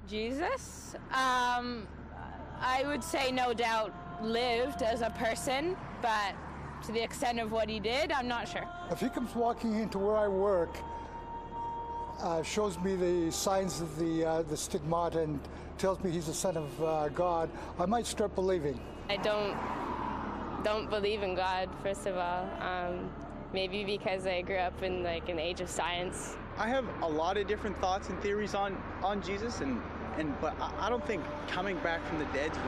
Jesus, I would say no doubt lived as a person, but to the extent of what he did, I'm not sure. If he comes walking into where I work, shows me the signs of the stigmata and tells me he's the Son of God, I might start believing. I don't believe in God, first of all. Maybe because I grew up in like an age of science. I have a lot of different thoughts and theories on Jesus, but I don't think coming back from the dead is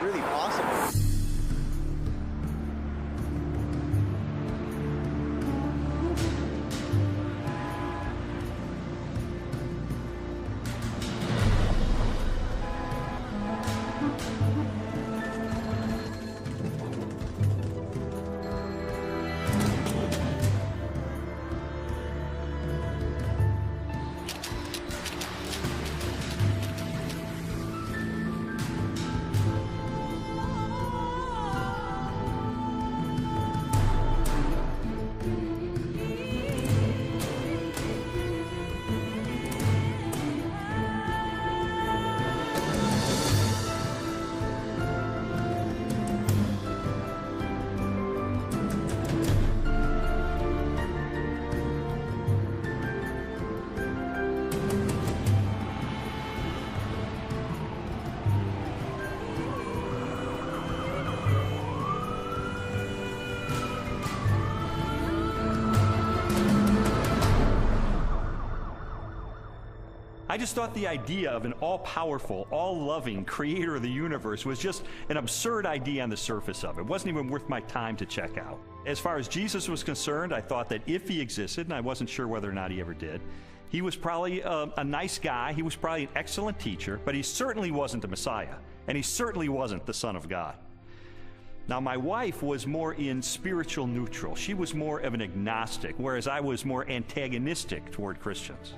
really possible. I just thought the idea of an all-powerful, all-loving creator of the universe was just an absurd idea on the surface of it. It wasn't even worth my time to check out. As far as Jesus was concerned, I thought that if he existed, and I wasn't sure whether or not he ever did, he was probably a nice guy, he was probably an excellent teacher, but he certainly wasn't the Messiah, and he certainly wasn't the Son of God. Now, my wife was more in spiritual neutral. She was more of an agnostic, whereas I was more antagonistic toward Christians.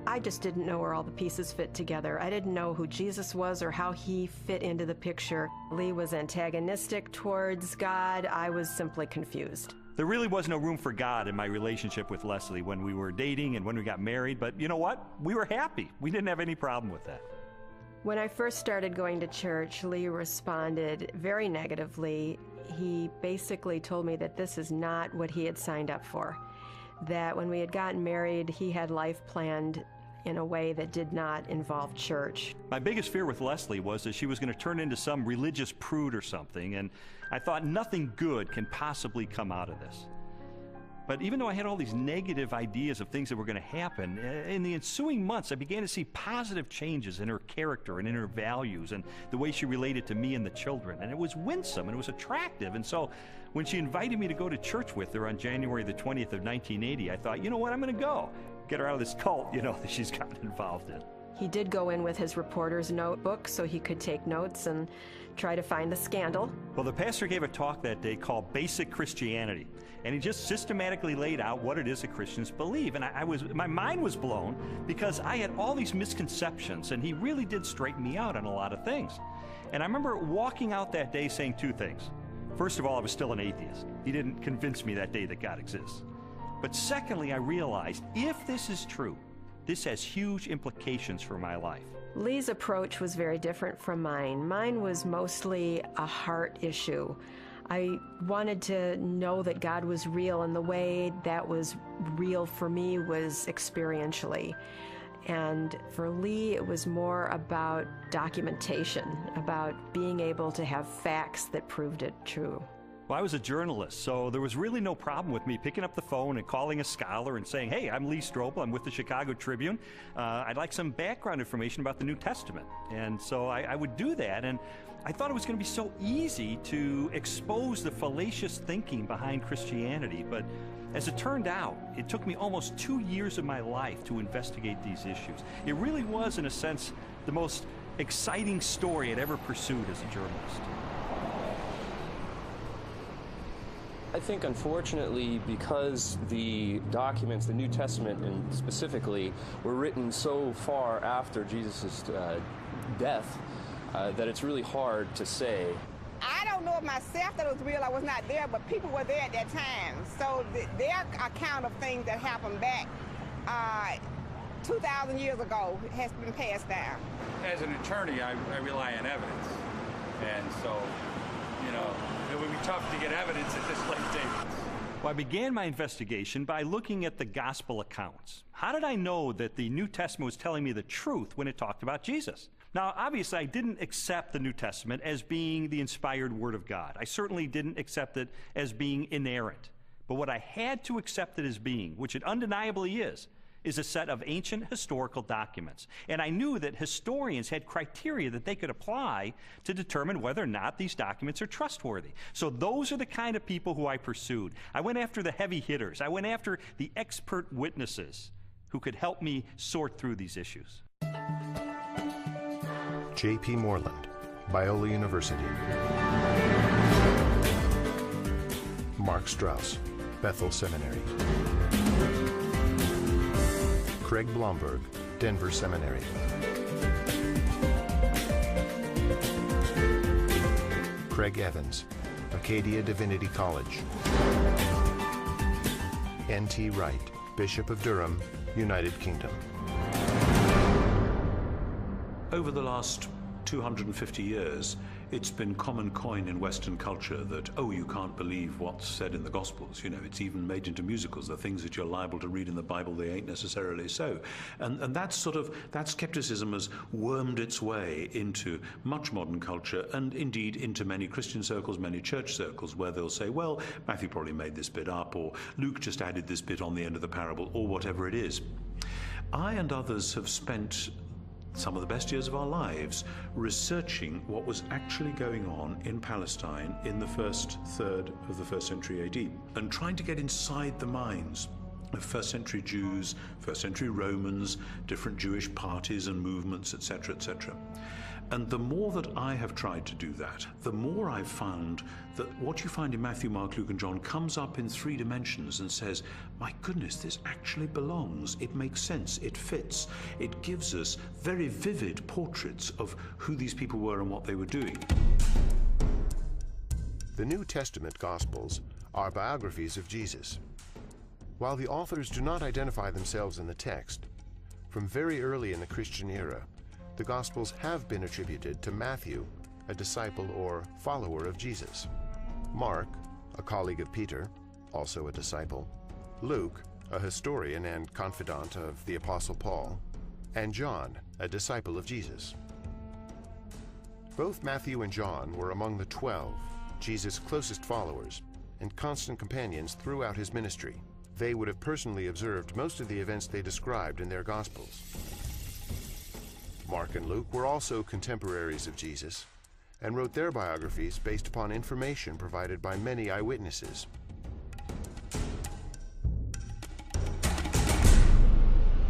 I just didn't know where all the pieces fit together. I didn't know who Jesus was or how he fit into the picture. Lee was antagonistic towards God. I was simply confused. There really was no room for God in my relationship with Leslie when we were dating and when we got married, but you know what? We were happy. We didn't have any problem with that. When I first started going to church, Lee responded very negatively. He basically told me that this is not what he had signed up for, that when we had gotten married, he had life planned in a way that did not involve church. My biggest fear with Leslie was that she was going to turn into some religious prude or something, and I thought nothing good can possibly come out of this. But even though I had all these negative ideas of things that were going to happen, in the ensuing months I began to see positive changes in her character and in her values and the way she related to me and the children. And it was winsome and it was attractive. And so when she invited me to go to church with her on January the 20th of 1980, I thought, you know what, I'm going to go. Get her out of this cult, you know, that she's gotten involved in. He did go in with his reporter's notebook so he could take notes and try to find the scandal. Well, the pastor gave a talk that day called Basic Christianity, and he just systematically laid out what it is that Christians believe. And my mind was blown because I had all these misconceptions, and he really did straighten me out on a lot of things. And I remember walking out that day saying two things. First of all, I was still an atheist. He didn't convince me that day that God exists. But secondly, I realized if this is true, this has huge implications for my life. Lee's approach was very different from mine. Mine was mostly a heart issue. I wanted to know that God was real, and the way that was real for me was experientially. And for Lee, it was more about documentation, about being able to have facts that proved it true. Well, I was a journalist, so there was really no problem with me picking up the phone and calling a scholar and saying, hey, I'm Lee Strobel, I'm with the Chicago Tribune. I'd like some background information about the New Testament. And so I would do that, and I thought it was going to be so easy to expose the fallacious thinking behind Christianity. But as it turned out, it took me almost 2 years of my life to investigate these issues. It really was, in a sense, the most exciting story I'd ever pursued as a journalist. I think, unfortunately, because the documents, the New Testament and specifically, were written so far after Jesus' death, that it's really hard to say. I don't know of myself that it was real. I was not there, but people were there at that time. So their account of things that happened back 2,000 years ago has been passed down. As an attorney, I rely on evidence. And so, you know, it would be tough to get evidence at this late date. Well, I began my investigation by looking at the gospel accounts. How did I know that the New Testament was telling me the truth when it talked about Jesus? Now, obviously, I didn't accept the New Testament as being the inspired Word of God. I certainly didn't accept it as being inerrant. But what I had to accept it as being, which it undeniably is a set of ancient historical documents. And I knew that historians had criteria that they could apply to determine whether or not these documents are trustworthy. So those are the kind of people who I pursued. I went after the heavy hitters. I went after the expert witnesses who could help me sort through these issues. J.P. Moreland, Biola University. Mark Strauss, Bethel Seminary. Craig Blomberg, Denver Seminary. Craig Evans, Acadia Divinity College. N.T. Wright, Bishop of Durham, United Kingdom. Over the last 250 years, it's been common coin in Western culture that, oh, you can't believe what's said in the Gospels. You know, it's even made into musicals. The things that you're liable to read in the Bible, they ain't necessarily so. And that skepticism has wormed its way into much modern culture and indeed into many Christian circles, many church circles, where they'll say, well, Matthew probably made this bit up, or Luke just added this bit on the end of the parable, or whatever it is. I and others have spent some of the best years of our lives researching what was actually going on in Palestine in the first third of the 1st century AD, and trying to get inside the minds of 1st century Jews, 1st century Romans, different Jewish parties and movements, etc., etc. And the more that I have tried to do that, the more I've found that what you find in Matthew, Mark, Luke, and John comes up in 3 dimensions and says, my goodness, this actually belongs. It makes sense. It fits. It gives us very vivid portraits of who these people were and what they were doing. The New Testament Gospels are biographies of Jesus. While the authors do not identify themselves in the text, from very early in the Christian era, the Gospels have been attributed to Matthew, a disciple or follower of Jesus; Mark, a colleague of Peter, also a disciple; Luke, a historian and confidant of the Apostle Paul; and John, a disciple of Jesus. Both Matthew and John were among the 12, Jesus' closest followers, and constant companions throughout his ministry. They would have personally observed most of the events they described in their Gospels. Mark and Luke were also contemporaries of Jesus and wrote their biographies based upon information provided by many eyewitnesses.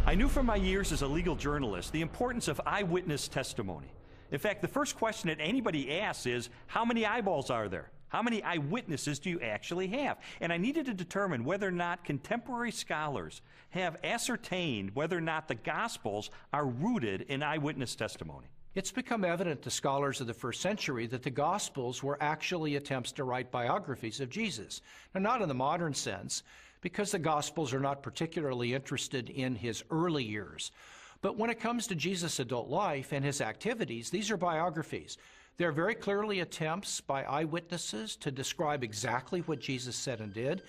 I knew from my years as a legal journalist the importance of eyewitness testimony. In fact, the first question that anybody asks is, how many eyeballs are there? How many eyewitnesses do you actually have? And I needed to determine whether or not contemporary scholars have ascertained whether or not the Gospels are rooted in eyewitness testimony. It's become evident to scholars of the 1st century that the Gospels were actually attempts to write biographies of Jesus. Now, not in the modern sense, because the Gospels are not particularly interested in his early years. But when it comes to Jesus' adult life and his activities, these are biographies. They're very clearly attempts by eyewitnesses to describe exactly what Jesus said and did,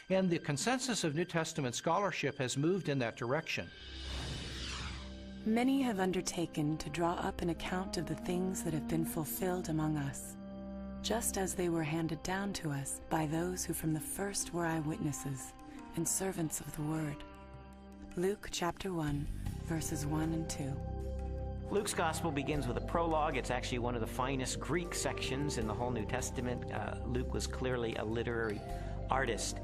and the consensus of New Testament scholarship has moved in that direction. Many have undertaken to draw up an account of the things that have been fulfilled among us, just as they were handed down to us by those who from the first were eyewitnesses and servants of the Word. Luke chapter 1, verses 1 and 2. Luke's Gospel begins with a prologue. It's actually one of the finest Greek sections in the whole New Testament. Luke was clearly a literary artist.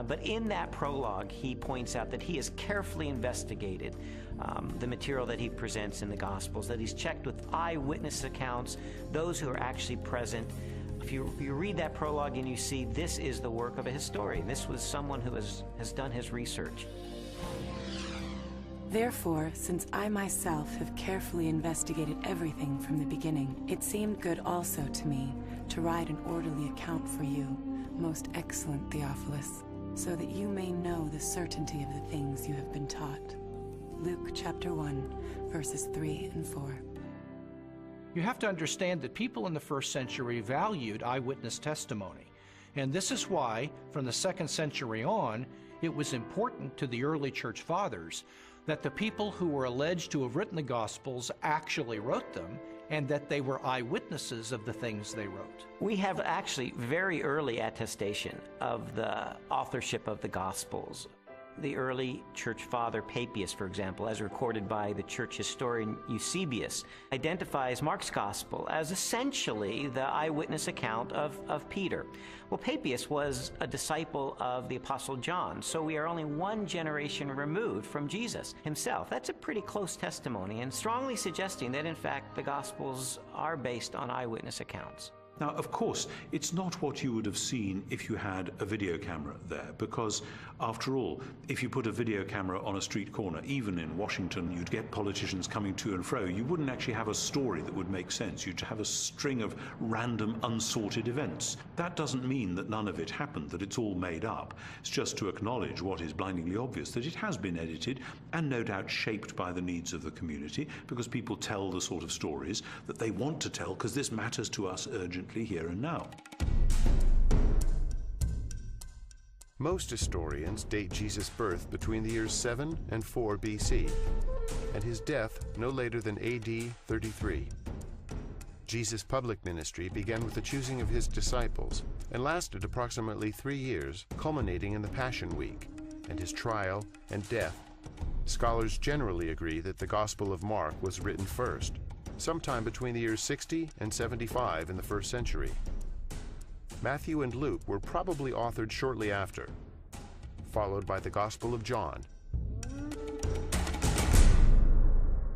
But in that prologue, he points out that he has carefully investigated the material that he presents in the Gospels, that he's checked with eyewitness accounts, those who are actually present. If you read that prologue and you see this is the work of a historian, this was someone who has done his research. Therefore, since I myself have carefully investigated everything from the beginning, it seemed good also to me to write an orderly account for you, most excellent Theophilus, so that you may know the certainty of the things you have been taught. Luke chapter 1, verses 3 and 4. You have to understand that people in the first century valued eyewitness testimony. And this is why, from the 2nd century on, it was important to the early church fathers that the people who were alleged to have written the Gospels actually wrote them, and that they were eyewitnesses of the things they wrote. We have actually very early attestation of the authorship of the Gospels. The early church father Papias, for example, as recorded by the church historian Eusebius, identifies Mark's Gospel as essentially the eyewitness account of Peter. Well, Papias was a disciple of the Apostle John, so we are only one generation removed from Jesus himself. That's a pretty close testimony, and strongly suggesting that, in fact, the Gospels are based on eyewitness accounts. Now, of course, it's not what you would have seen if you had a video camera there, because, after all, if you put a video camera on a street corner, even in Washington, you'd get politicians coming to and fro. You wouldn't actually have a story that would make sense. You'd have a string of random, unsorted events. That doesn't mean that none of it happened, that it's all made up. It's just to acknowledge what is blindingly obvious, that it has been edited and no doubt shaped by the needs of the community, because people tell the sort of stories that they want to tell, because this matters to us urgently here and now. Most historians date Jesus' birth between the years 7 and 4 BC, and his death no later than AD 33. Jesus' public ministry began with the choosing of his disciples and lasted approximately 3 years, culminating in the Passion Week and his trial and death. Scholars generally agree that the Gospel of Mark was written first, sometime between the years 60 and 75 in the 1st century. Matthew and Luke were probably authored shortly after, followed by the Gospel of John.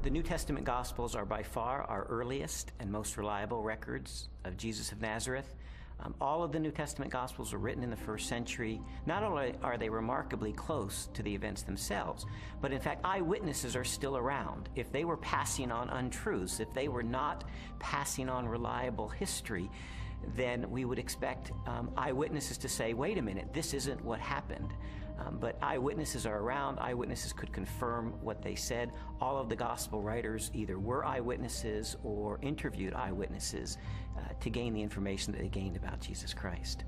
The New Testament Gospels are by far our earliest and most reliable records of Jesus of Nazareth. All of the New Testament Gospels were written in the 1st century. Not only are they remarkably close to the events themselves, but in fact eyewitnesses are still around. If they were passing on untruths, if they were not passing on reliable history, then we would expect eyewitnesses to say, wait a minute, this isn't what happened. But eyewitnesses are around. Eyewitnesses could confirm what they said. All of the gospel writers either were eyewitnesses or interviewed eyewitnesses to gain the information that they gained about Jesus Christ.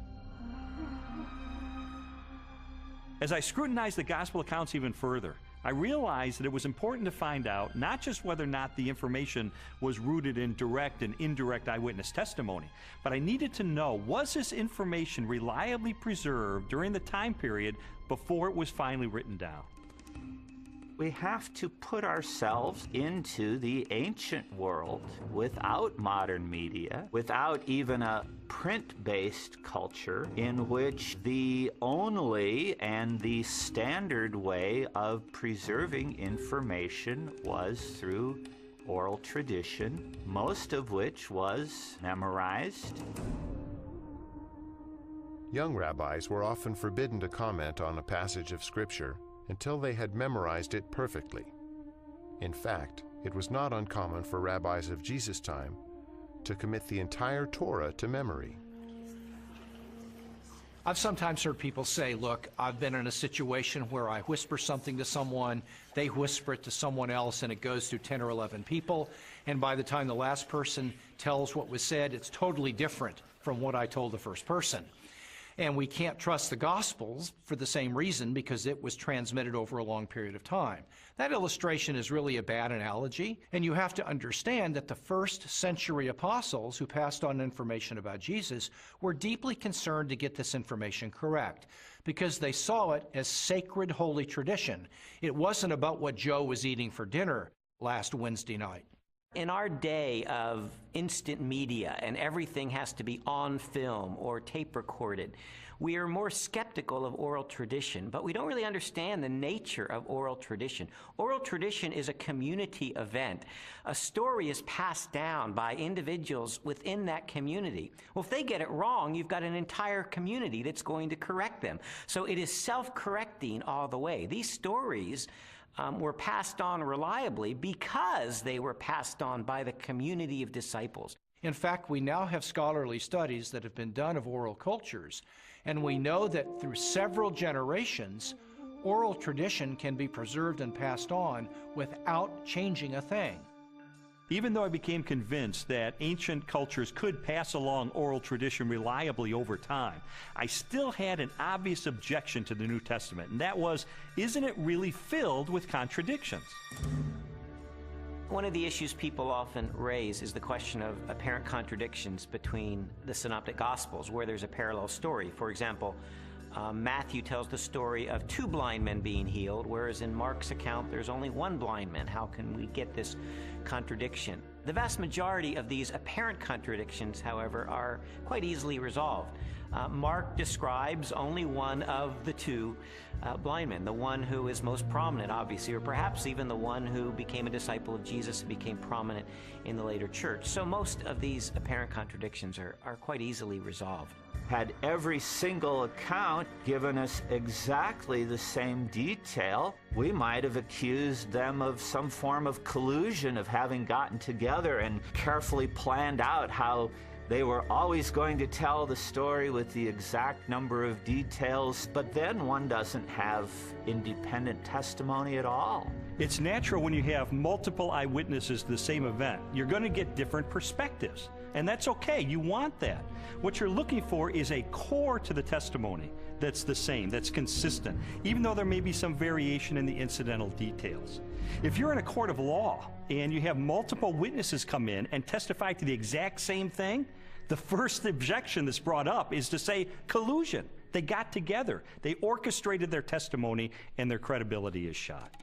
As I scrutinized the gospel accounts even further, I realized that it was important to find out not just whether or not the information was rooted in direct and indirect eyewitness testimony, but I needed to know, was this information reliably preserved during the time period before it was finally written down? We have to put ourselves into the ancient world without modern media, without even a print-based culture in which the only and the standard way of preserving information was through oral tradition, most of which was memorized. Young rabbis were often forbidden to comment on a passage of Scripture until they had memorized it perfectly. In fact, it was not uncommon for rabbis of Jesus' time to commit the entire Torah to memory. I've sometimes heard people say, look, I've been in a situation where I whisper something to someone, they whisper it to someone else, and it goes through 10 or 11 people, and by the time the last person tells what was said, it's totally different from what I told the first person. And we can't trust the Gospels for the same reason, because it was transmitted over a long period of time. That illustration is really a bad analogy, and you have to understand that the 1st century apostles who passed on information about Jesus were deeply concerned to get this information correct, because they saw it as sacred holy tradition. It wasn't about what Joe was eating for dinner last Wednesday night. In our day of instant media and everything has to be on film or tape recorded, we are more skeptical of oral tradition, but we don't really understand the nature of oral tradition. Oral tradition is a community event. A story is passed down by individuals within that community. Well, if they get it wrong, you've got an entire community that's going to correct them. So it is self-correcting all the way. These stories were passed on reliably because they were passed on by the community of disciples. In fact, we now have scholarly studies that have been done of oral cultures, and we know that through several generations, oral tradition can be preserved and passed on without changing a thing. Even though I became convinced that ancient cultures could pass along oral tradition reliably over time, I still had an obvious objection to the New Testament, and that was, isn't it really filled with contradictions? One of the issues people often raise is the question of apparent contradictions between the Synoptic Gospels, where there's a parallel story. For example, Matthew tells the story of 2 blind men being healed, whereas in Mark's account there's only 1 blind man. How can we get this contradiction? The vast majority of these apparent contradictions, however, are quite easily resolved. Mark describes only one of the 2 blind men, the one who is most prominent, obviously, or perhaps even the one who became a disciple of Jesus and became prominent in the later church. So most of these apparent contradictions are quite easily resolved. Had every single account given us exactly the same detail, we might have accused them of some form of collusion, of having gotten together and carefully planned out how they were always going to tell the story with the exact number of details, but then one doesn't have independent testimony at all. It's natural when you have multiple eyewitnesses to the same event. You're going to get different perspectives, and that's okay. You want that. What you're looking for is a core to the testimony that's the same, that's consistent, even though there may be some variation in the incidental details. If you're in a court of law and you have multiple witnesses come in and testify to the exact same thing, the first objection that's brought up is to say collusion. They got together. They orchestrated their testimony, and their credibility is shot.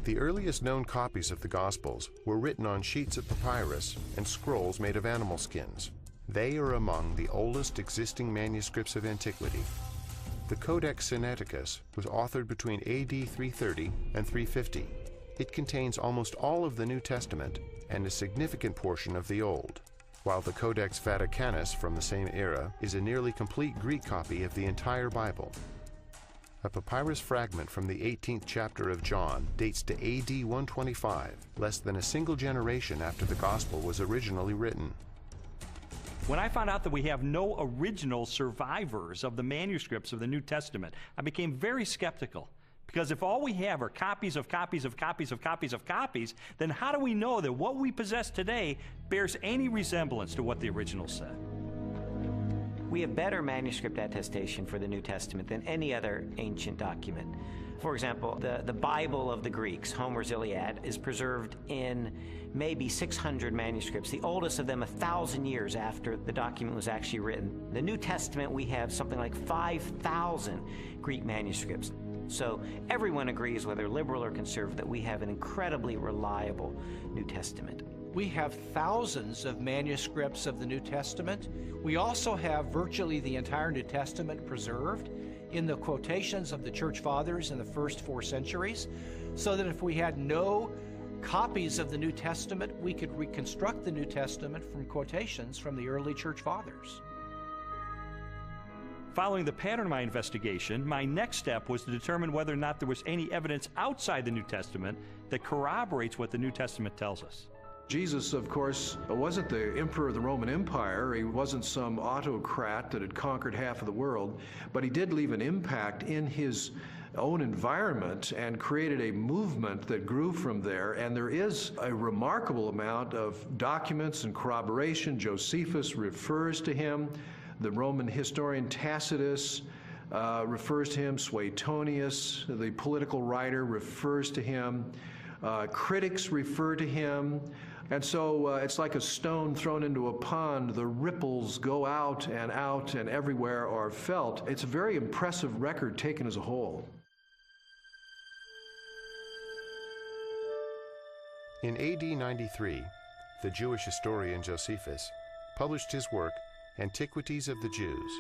The earliest known copies of the Gospels were written on sheets of papyrus and scrolls made of animal skins. They are among the oldest existing manuscripts of antiquity. The Codex Sinaiticus was authored between AD 330 and 350. It contains almost all of the New Testament and a significant portion of the Old, while the Codex Vaticanus from the same era is a nearly complete Greek copy of the entire Bible. A papyrus fragment from the 18th chapter of John dates to AD 125, less than a single generation after the Gospel was originally written. When I found out that we have no original survivors of the manuscripts of the New Testament, I became very skeptical. Because if all we have are copies of copies of copies of copies of copies, then how do we know that what we possess today bears any resemblance to what the original said? We have better manuscript attestation for the New Testament than any other ancient document. For example, the Bible of the Greeks, Homer's Iliad, is preserved in maybe 600 manuscripts, the oldest of them 1,000 years after the document was actually written. The New Testament, we have something like 5,000 Greek manuscripts. So everyone agrees, whether liberal or conservative, that we have an incredibly reliable New Testament. We have thousands of manuscripts of the New Testament. We also have virtually the entire New Testament preserved in the quotations of the Church Fathers in the first 4 centuries, so that if we had no copies of the New Testament, we could reconstruct the New Testament from quotations from the early Church Fathers. Following the pattern of my investigation, my next step was to determine whether or not there was any evidence outside the New Testament that corroborates what the New Testament tells us. Jesus, of course, wasn't the emperor of the Roman Empire. He wasn't some autocrat that had conquered half of the world, but he did leave an impact in his own environment and created a movement that grew from there. And there is a remarkable amount of documents and corroboration. Josephus refers to him. The Roman historian Tacitus refers to him. Suetonius, the political writer, refers to him. Critics refer to him. And so it's like a stone thrown into a pond. The ripples go out and everywhere are felt. It's a very impressive record taken as a whole. In AD 93, the Jewish historian Josephus published his work, Antiquities of the Jews.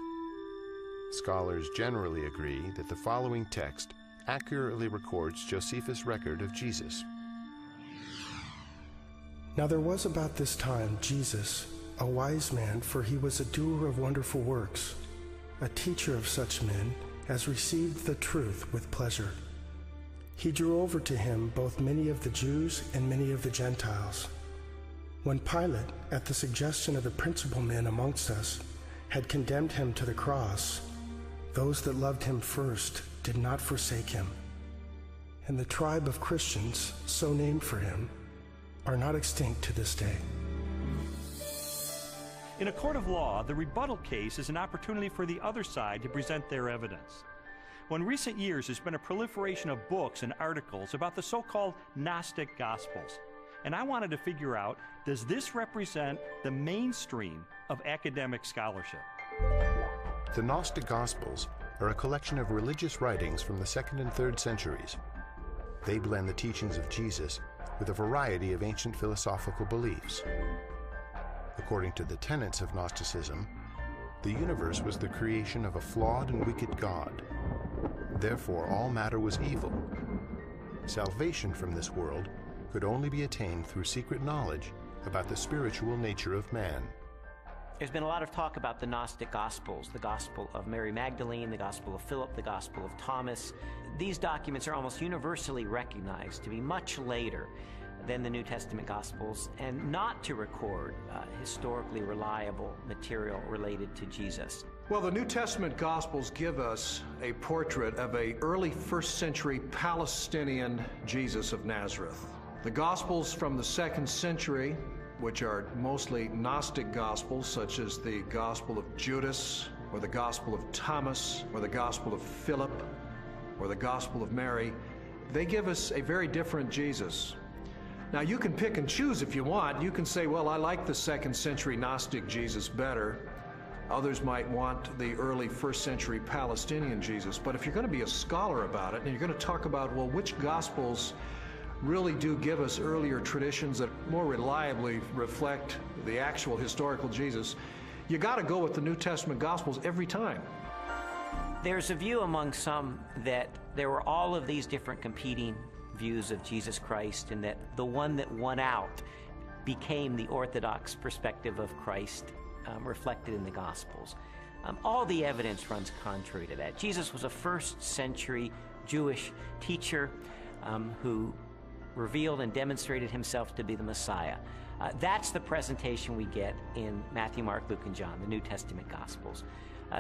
Scholars generally agree that the following text accurately records Josephus' record of Jesus. Now there was about this time Jesus, a wise man, for he was a doer of wonderful works, a teacher of such men as received the truth with pleasure. He drew over to him both many of the Jews and many of the Gentiles. When Pilate, at the suggestion of the principal men amongst us, had condemned him to the cross, those that loved him first did not forsake him. and the tribe of Christians, so named for him, are not extinct to this day. In a court of law, the rebuttal case is an opportunity for the other side to present their evidence. Well, in recent years, there's been a proliferation of books and articles about the so-called Gnostic Gospels. And I wanted to figure out, does this represent the mainstream of academic scholarship? The Gnostic Gospels are a collection of religious writings from the 2nd and 3rd centuries. They blend the teachings of Jesus with a variety of ancient philosophical beliefs. According to the tenets of Gnosticism, the universe was the creation of a flawed and wicked God. Therefore, all matter was evil. Salvation from this world could only be attained through secret knowledge about the spiritual nature of man. There's been a lot of talk about the Gnostic Gospels, the Gospel of Mary Magdalene, the Gospel of Philip, the Gospel of Thomas. These documents are almost universally recognized to be much later than the New Testament Gospels and not to record historically reliable material related to Jesus. Well, the New Testament Gospels give us a portrait of an early 1st century Palestinian Jesus of Nazareth. The Gospels from the 2nd century, which are mostly Gnostic Gospels, such as the Gospel of Judas, or the Gospel of Thomas, or the Gospel of Philip, or the Gospel of Mary, they give us a very different Jesus. Now, you can pick and choose if you want. You can say, well, I like the 2nd century Gnostic Jesus better. Others might want the early 1st century Palestinian Jesus. But if you're going to be a scholar about it, and you're going to talk about, well, which Gospels really do give us earlier traditions that more reliably reflect the actual historical Jesus, you got to go with the New Testament Gospels every time. There's a view among some that there were all of these different competing views of Jesus Christ, and that the one that won out became the orthodox perspective of Christ reflected in the Gospels. All the evidence runs contrary to that. Jesus was a 1st century Jewish teacher who revealed and demonstrated himself to be the Messiah. That's the presentation we get in Matthew, Mark, Luke, and John, the New Testament Gospels.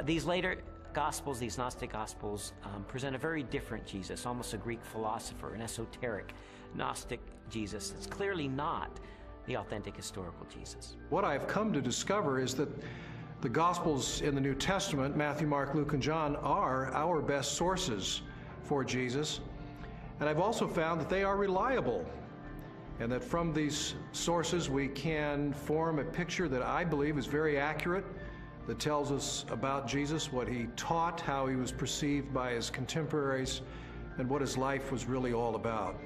These later Gospels, these Gnostic Gospels, present a very different Jesus, almost a Greek philosopher, an esoteric Gnostic Jesus. It's clearly not the authentic historical Jesus. What I've come to discover is that the Gospels in the New Testament, Matthew, Mark, Luke, and John, are our best sources for Jesus. And I've also found that they are reliable, and that from these sources we can form a picture that I believe is very accurate, that tells us about Jesus, what he taught, how he was perceived by his contemporaries, and what his life was really all about.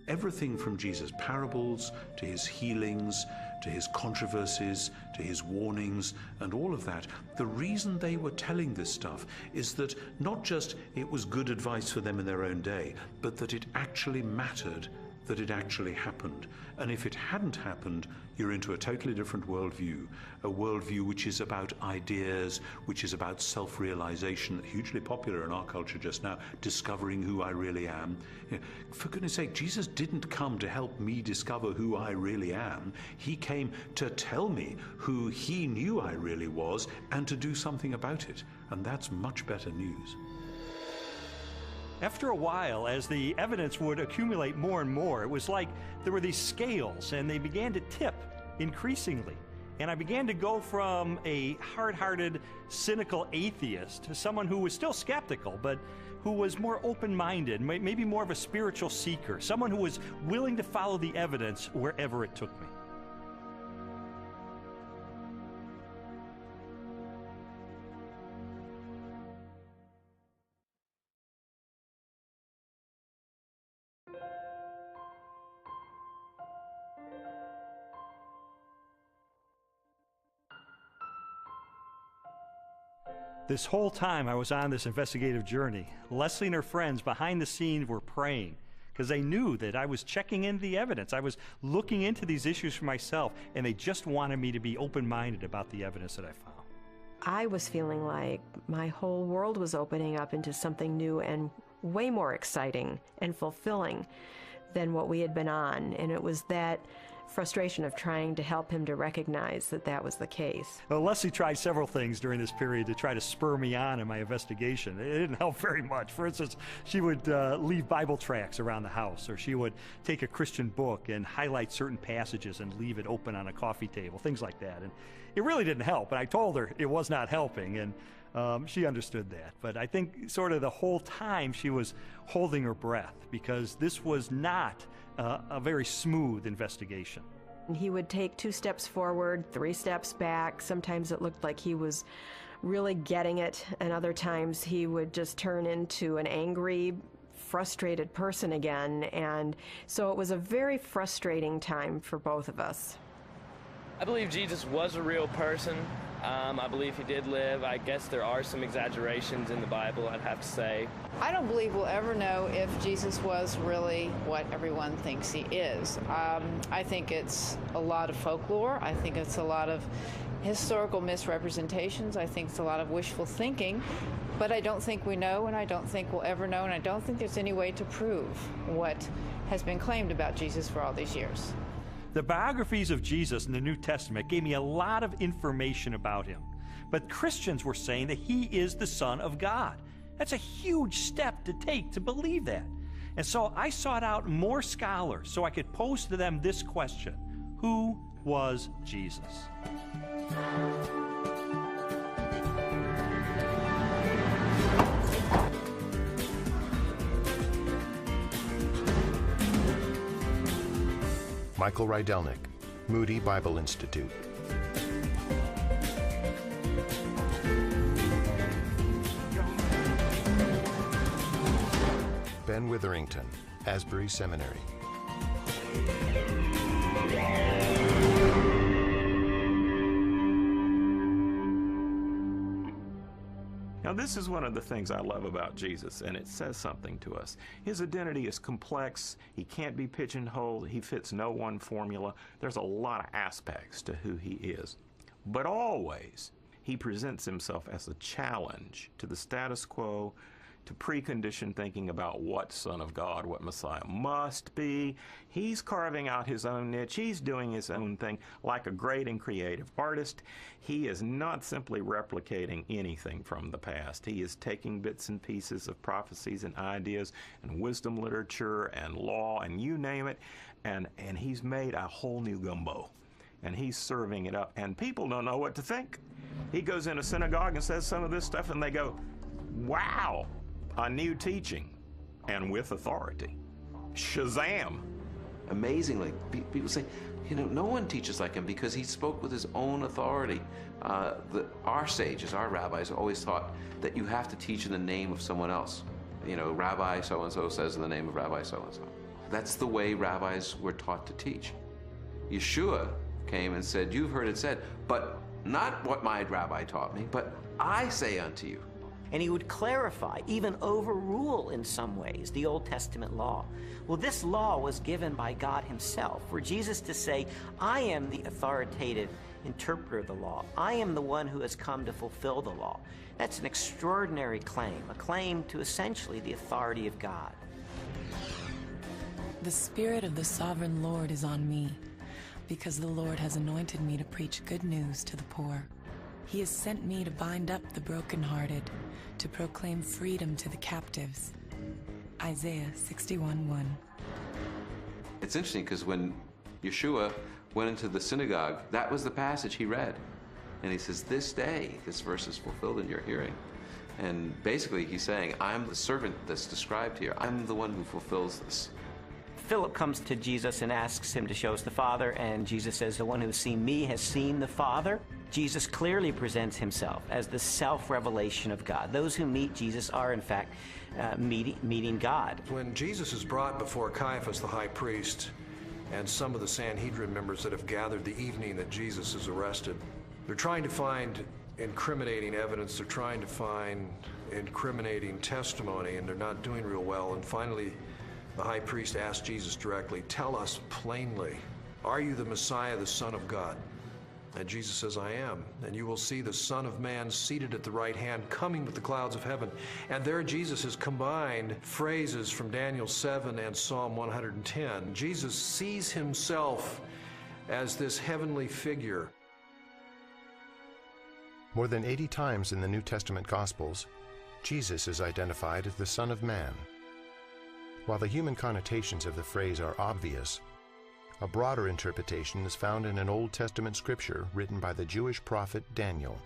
Everything from Jesus' parables to his healings, to his controversies, to his warnings, and all of that, the reason they were telling this stuff is that not just it was good advice for them in their own day, but that it actually mattered, that it actually happened. And if it hadn't happened, you're into a totally different worldview, a worldview which is about ideas, which is about self-realization, hugely popular in our culture just now, discovering who I really am. You know, for goodness sake, Jesus didn't come to help me discover who I really am. He came to tell me who he knew I really was and to do something about it. And that's much better news. After a while, as the evidence would accumulate more and more, it was like there were these scales and they began to tip increasingly. And I began to go from a hard-hearted, cynical atheist to someone who was still skeptical, but who was more open-minded, maybe more of a spiritual seeker, someone who was willing to follow the evidence wherever it took me. This whole time I was on this investigative journey, Leslie and her friends behind the scenes were praying because they knew that I was checking in the evidence. I was looking into these issues for myself, and they just wanted me to be open-minded about the evidence that I found. I was feeling like my whole world was opening up into something new and way more exciting and fulfilling than what we had been on. And it was that frustration of trying to help him to recognize that that was the case. Well, Leslie tried several things during this period to try to spur me on in my investigation. It didn't help very much. For instance, she would leave Bible tracts around the house, or she would take a Christian book and highlight certain passages and leave it open on a coffee table, things like that. And it really didn't help, and I told her it was not helping, and she understood that. But I think sort of the whole time she was holding her breath, because this was not a very smooth investigation. He would take 2 steps forward, 3 steps back. Sometimes it looked like he was really getting it, and other times he would just turn into an angry, frustrated person again. And so it was a very frustrating time for both of us. I believe Jesus was a real person. I believe he did live. I guess there are some exaggerations in the Bible, I'd have to say. I don't believe we'll ever know if Jesus was really what everyone thinks he is. I think it's a lot of folklore. I think it's a lot of historical misrepresentations. I think it's a lot of wishful thinking. But I don't think we know, and I don't think we'll ever know, and I don't think there's any way to prove what has been claimed about Jesus for all these years. The biographies of Jesus in the New Testament gave me a lot of information about him. But Christians were saying that he is the Son of God. That's a huge step to take to believe that. And so I sought out more scholars so I could pose to them this question: who was Jesus? Michael Rydelnik, Moody Bible Institute. Ben Witherington, Asbury Seminary. Now, this is one of the things I love about Jesus, and it says something to us. His identity is complex. He can't be pigeonholed. He fits no one formula. There's a lot of aspects to who he is. But always, he presents himself as a challenge to the status quo, to preconditioned thinking about what Son of God, what Messiah must be. He's carving out his own niche. He's doing his own thing like a great and creative artist. He is not simply replicating anything from the past. He is taking bits and pieces of prophecies and ideas and wisdom literature and law and you name it, and he's made a whole new gumbo. And he's serving it up, and people don't know what to think. He goes in a synagogue and says some of this stuff, and they go, wow, a new teaching, and with authority. Shazam! Amazingly, people say, you know, no one teaches like him because he spoke with his own authority. Our sages, our rabbis, always taught that you have to teach in the name of someone else. You know, Rabbi so-and-so says in the name of Rabbi so-and-so. That's the way rabbis were taught to teach. Yeshua came and said, you've heard it said, but not what my rabbi taught me, but I say unto you. And he would clarify, even overrule in some ways, the Old Testament law. Well, this law was given by God himself, for Jesus to say, I am the authoritative interpreter of the law. I am the one who has come to fulfill the law. That's an extraordinary claim, a claim to essentially the authority of God. The Spirit of the Sovereign Lord is on me, because the Lord has anointed me to preach good news to the poor. He has sent me to bind up the brokenhearted, to proclaim freedom to the captives. Isaiah 61:1. It's interesting because when Yeshua went into the synagogue, that was the passage he read. And he says, this day, this verse is fulfilled in your hearing. And basically he's saying, I'm the servant that's described here. I'm the one who fulfills this. Philip comes to Jesus and asks him to show us the Father, and Jesus says, the one who has seen me has seen the Father. Jesus clearly presents himself as the self-revelation of God. Those who meet Jesus are, in fact, meeting God. When Jesus is brought before Caiaphas, the high priest, and some of the Sanhedrin members that have gathered the evening that Jesus is arrested, they're trying to find incriminating evidence, they're trying to find incriminating testimony, and they're not doing real well. And finally, the high priest asked Jesus directly, tell us plainly, are you the Messiah, the Son of God? And Jesus says, I am. And you will see the Son of Man seated at the right hand, coming with the clouds of heaven. And there Jesus has combined phrases from Daniel 7 and Psalm 110. Jesus sees himself as this heavenly figure. More than 80 times in the New Testament Gospels, Jesus is identified as the Son of Man. While the human connotations of the phrase are obvious, a broader interpretation is found in an Old Testament scripture written by the Jewish prophet Daniel.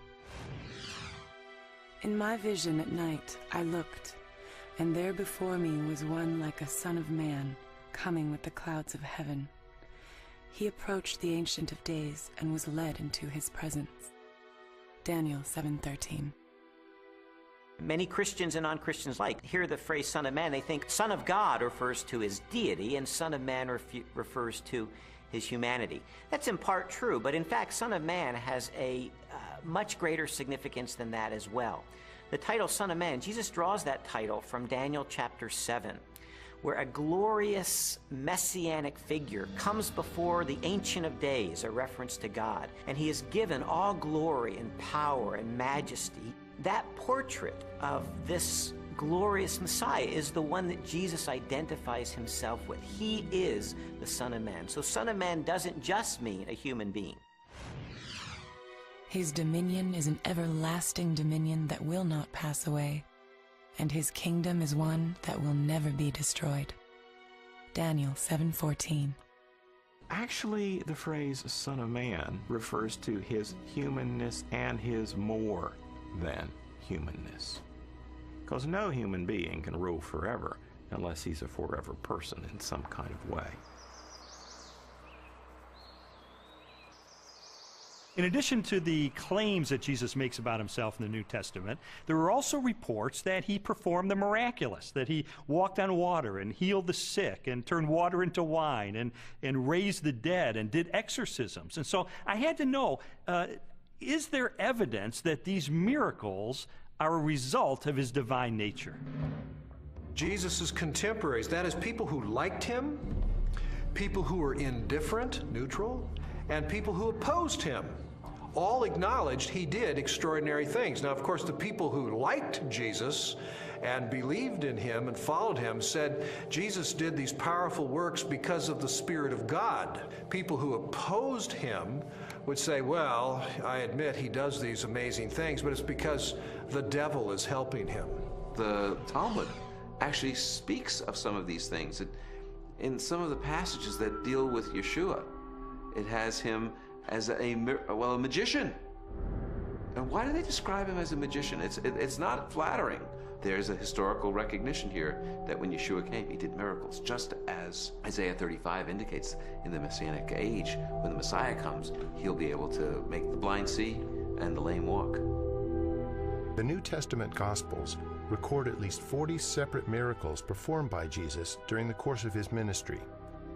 In my vision at night I looked, and there before me was one like a son of man, coming with the clouds of heaven. He approached the Ancient of Days and was led into his presence. Daniel 7:13. Many Christians and non-Christians hear the phrase Son of Man, they think Son of God refers to his deity and Son of Man refers to his humanity. That's in part true, but in fact Son of Man has a much greater significance than that as well. The title Son of Man, Jesus draws that title from Daniel chapter 7, where a glorious messianic figure comes before the Ancient of Days, a reference to God, and he is given all glory and power and majesty. That portrait of this glorious Messiah is the one that Jesus identifies himself with. He is the Son of Man. So Son of Man doesn't just mean a human being. His dominion is an everlasting dominion that will not pass away, and his kingdom is one that will never be destroyed. Daniel 7:14. Actually, the phrase Son of Man refers to his humanness and his more than humanness. Because no human being can rule forever unless he's a forever person in some kind of way. In addition to the claims that Jesus makes about himself in the New Testament, there are also reports that he performed the miraculous, that he walked on water and healed the sick and turned water into wine and raised the dead and did exorcisms. And so I had to know, is there evidence that these miracles are a result of his divine nature? Jesus' contemporaries, that is, people who liked him, people who were indifferent, neutral, and people who opposed him, all acknowledged he did extraordinary things. Now, of course, the people who liked Jesus and believed in him and followed him said Jesus did these powerful works because of the Spirit of God. People who opposed him would say, well, I admit he does these amazing things, but it's because the devil is helping him. The Talmud actually speaks of some of these things. In some of the passages that deal with Yeshua, it has him as a magician. And why do they describe him as a magician? It's not flattering. There's a historical recognition here that when Yeshua came, he did miracles, just as Isaiah 35 indicates in the Messianic age. When the Messiah comes, he'll be able to make the blind see and the lame walk. The New Testament Gospels record at least 40 separate miracles performed by Jesus during the course of his ministry.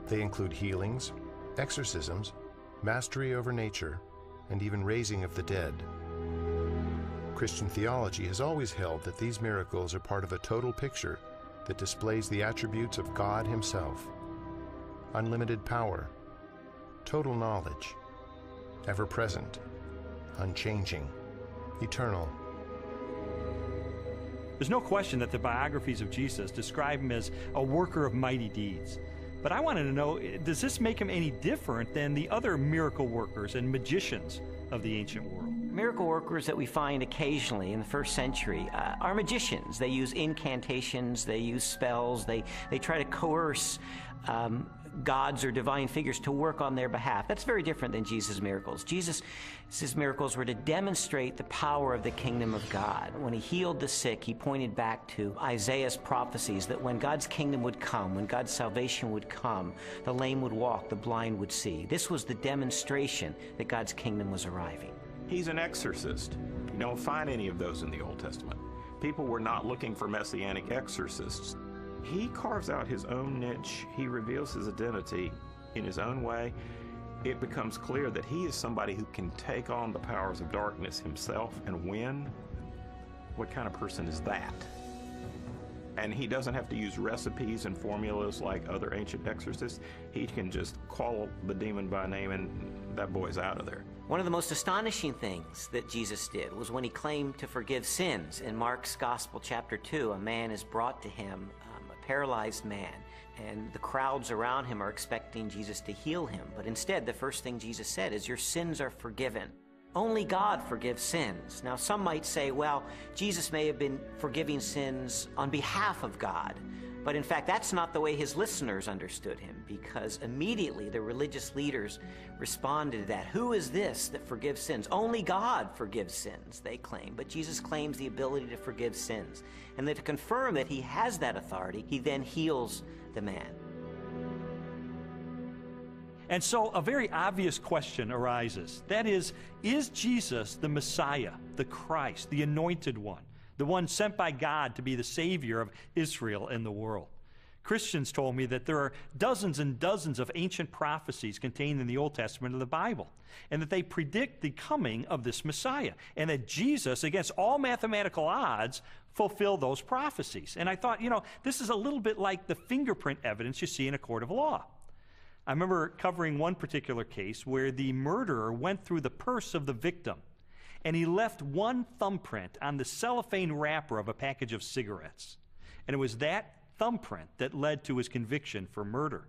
They include healings, exorcisms, mastery over nature, and even raising of the dead. Christian theology has always held that these miracles are part of a total picture that displays the attributes of God himself: unlimited power, total knowledge, ever-present, unchanging, eternal. There's no question that the biographies of Jesus describe him as a worker of mighty deeds. But I wanted to know, does this make him any different than the other miracle workers and magicians of the ancient world? Miracle workers that we find occasionally in the first century are magicians. They use incantations, they use spells, they try to coerce gods or divine figures to work on their behalf. That's very different than Jesus' miracles. Jesus' miracles were to demonstrate the power of the kingdom of God. When he healed the sick, he pointed back to Isaiah's prophecies that when God's kingdom would come, when God's salvation would come, the lame would walk, the blind would see. This was the demonstration that God's kingdom was arriving. He's an exorcist. You don't find any of those in the Old Testament. People were not looking for messianic exorcists. He carves out his own niche. He reveals his identity in his own way. It becomes clear that he is somebody who can take on the powers of darkness himself and win. What kind of person is that? And he doesn't have to use recipes and formulas like other ancient exorcists. He can just call the demon by name and that boy's out of there. One of the most astonishing things that Jesus did was when he claimed to forgive sins. In Mark's Gospel, chapter 2, a man is brought to him, a paralyzed man, and the crowds around him are expecting Jesus to heal him. But instead, the first thing Jesus said is, your sins are forgiven. Only God forgives sins. Now, some might say, well, Jesus may have been forgiving sins on behalf of God. But in fact, that's not the way his listeners understood him, because immediately the religious leaders responded to that. Who is this that forgives sins? Only God forgives sins, they claim. But Jesus claims the ability to forgive sins. And that to confirm that he has that authority, he then heals the man. And so a very obvious question arises. That is Jesus the Messiah, the Christ, the Anointed One, the one sent by God to be the Savior of Israel and the world? Christians told me that there are dozens and dozens of ancient prophecies contained in the Old Testament of the Bible, and that they predict the coming of this Messiah, and that Jesus, against all mathematical odds, fulfilled those prophecies. And I thought, this is a little bit like the fingerprint evidence you see in a court of law. I remember covering one particular case where the murderer went through the purse of the victim, and he left one thumbprint on the cellophane wrapper of a package of cigarettes. And it was that thumbprint that led to his conviction for murder.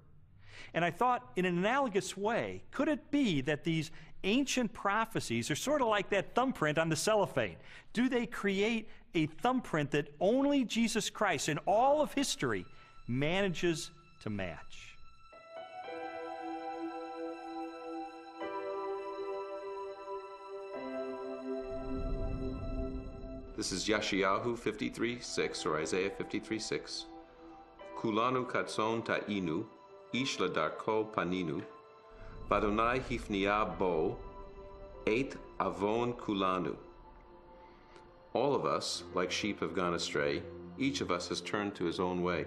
And I thought, in an analogous way, could it be that these ancient prophecies are sort of like that thumbprint on the cellophane? Do they create a thumbprint that only Jesus Christ in all of history manages to match? This is Yeshayahu 53:6, or Isaiah 53:6. Kulanu katson ta'inu, ish ladarko paninu, vadonai hifnia bo, et avon kulanu. All of us, like sheep, have gone astray. Each of us has turned to his own way.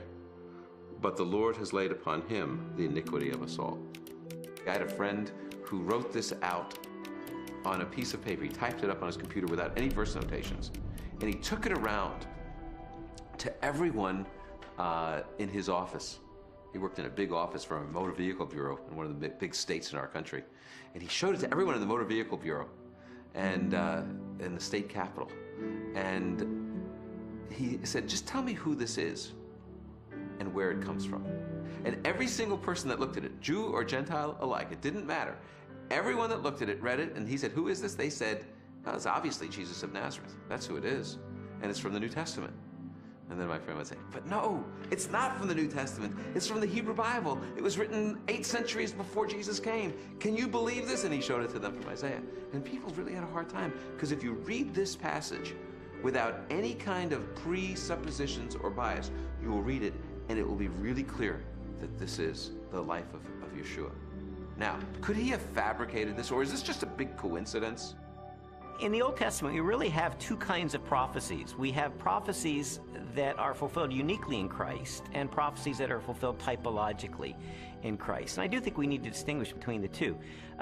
But the Lord has laid upon him the iniquity of us all. I had a friend who wrote this out on a piece of paper. He typed it up on his computer without any verse notations. And he took it around to everyone in his office. He worked in a big office for a motor vehicle bureau in one of the big states in our country. And he showed it to everyone in the motor vehicle bureau and in the state capitol. And he said, just tell me who this is and where it comes from. And every single person that looked at it, Jew or Gentile alike, it didn't matter. Everyone that looked at it read it, and he said, who is this? They said, oh, it's obviously Jesus of Nazareth. That's who it is. And it's from the New Testament. And then my friend would say, but no, it's not from the New Testament. It's from the Hebrew Bible. It was written 8 centuries before Jesus came. Can you believe this? And he showed it to them from Isaiah. And people really had a hard time, because if you read this passage without any kind of presuppositions or bias, you will read it, and it will be really clear that this is the life of Yeshua. Now, could he have fabricated this, or is this just a big coincidence? In the Old Testament, we really have two kinds of prophecies. We have prophecies that are fulfilled uniquely in Christ, and prophecies that are fulfilled typologically in Christ. And I do think we need to distinguish between the two.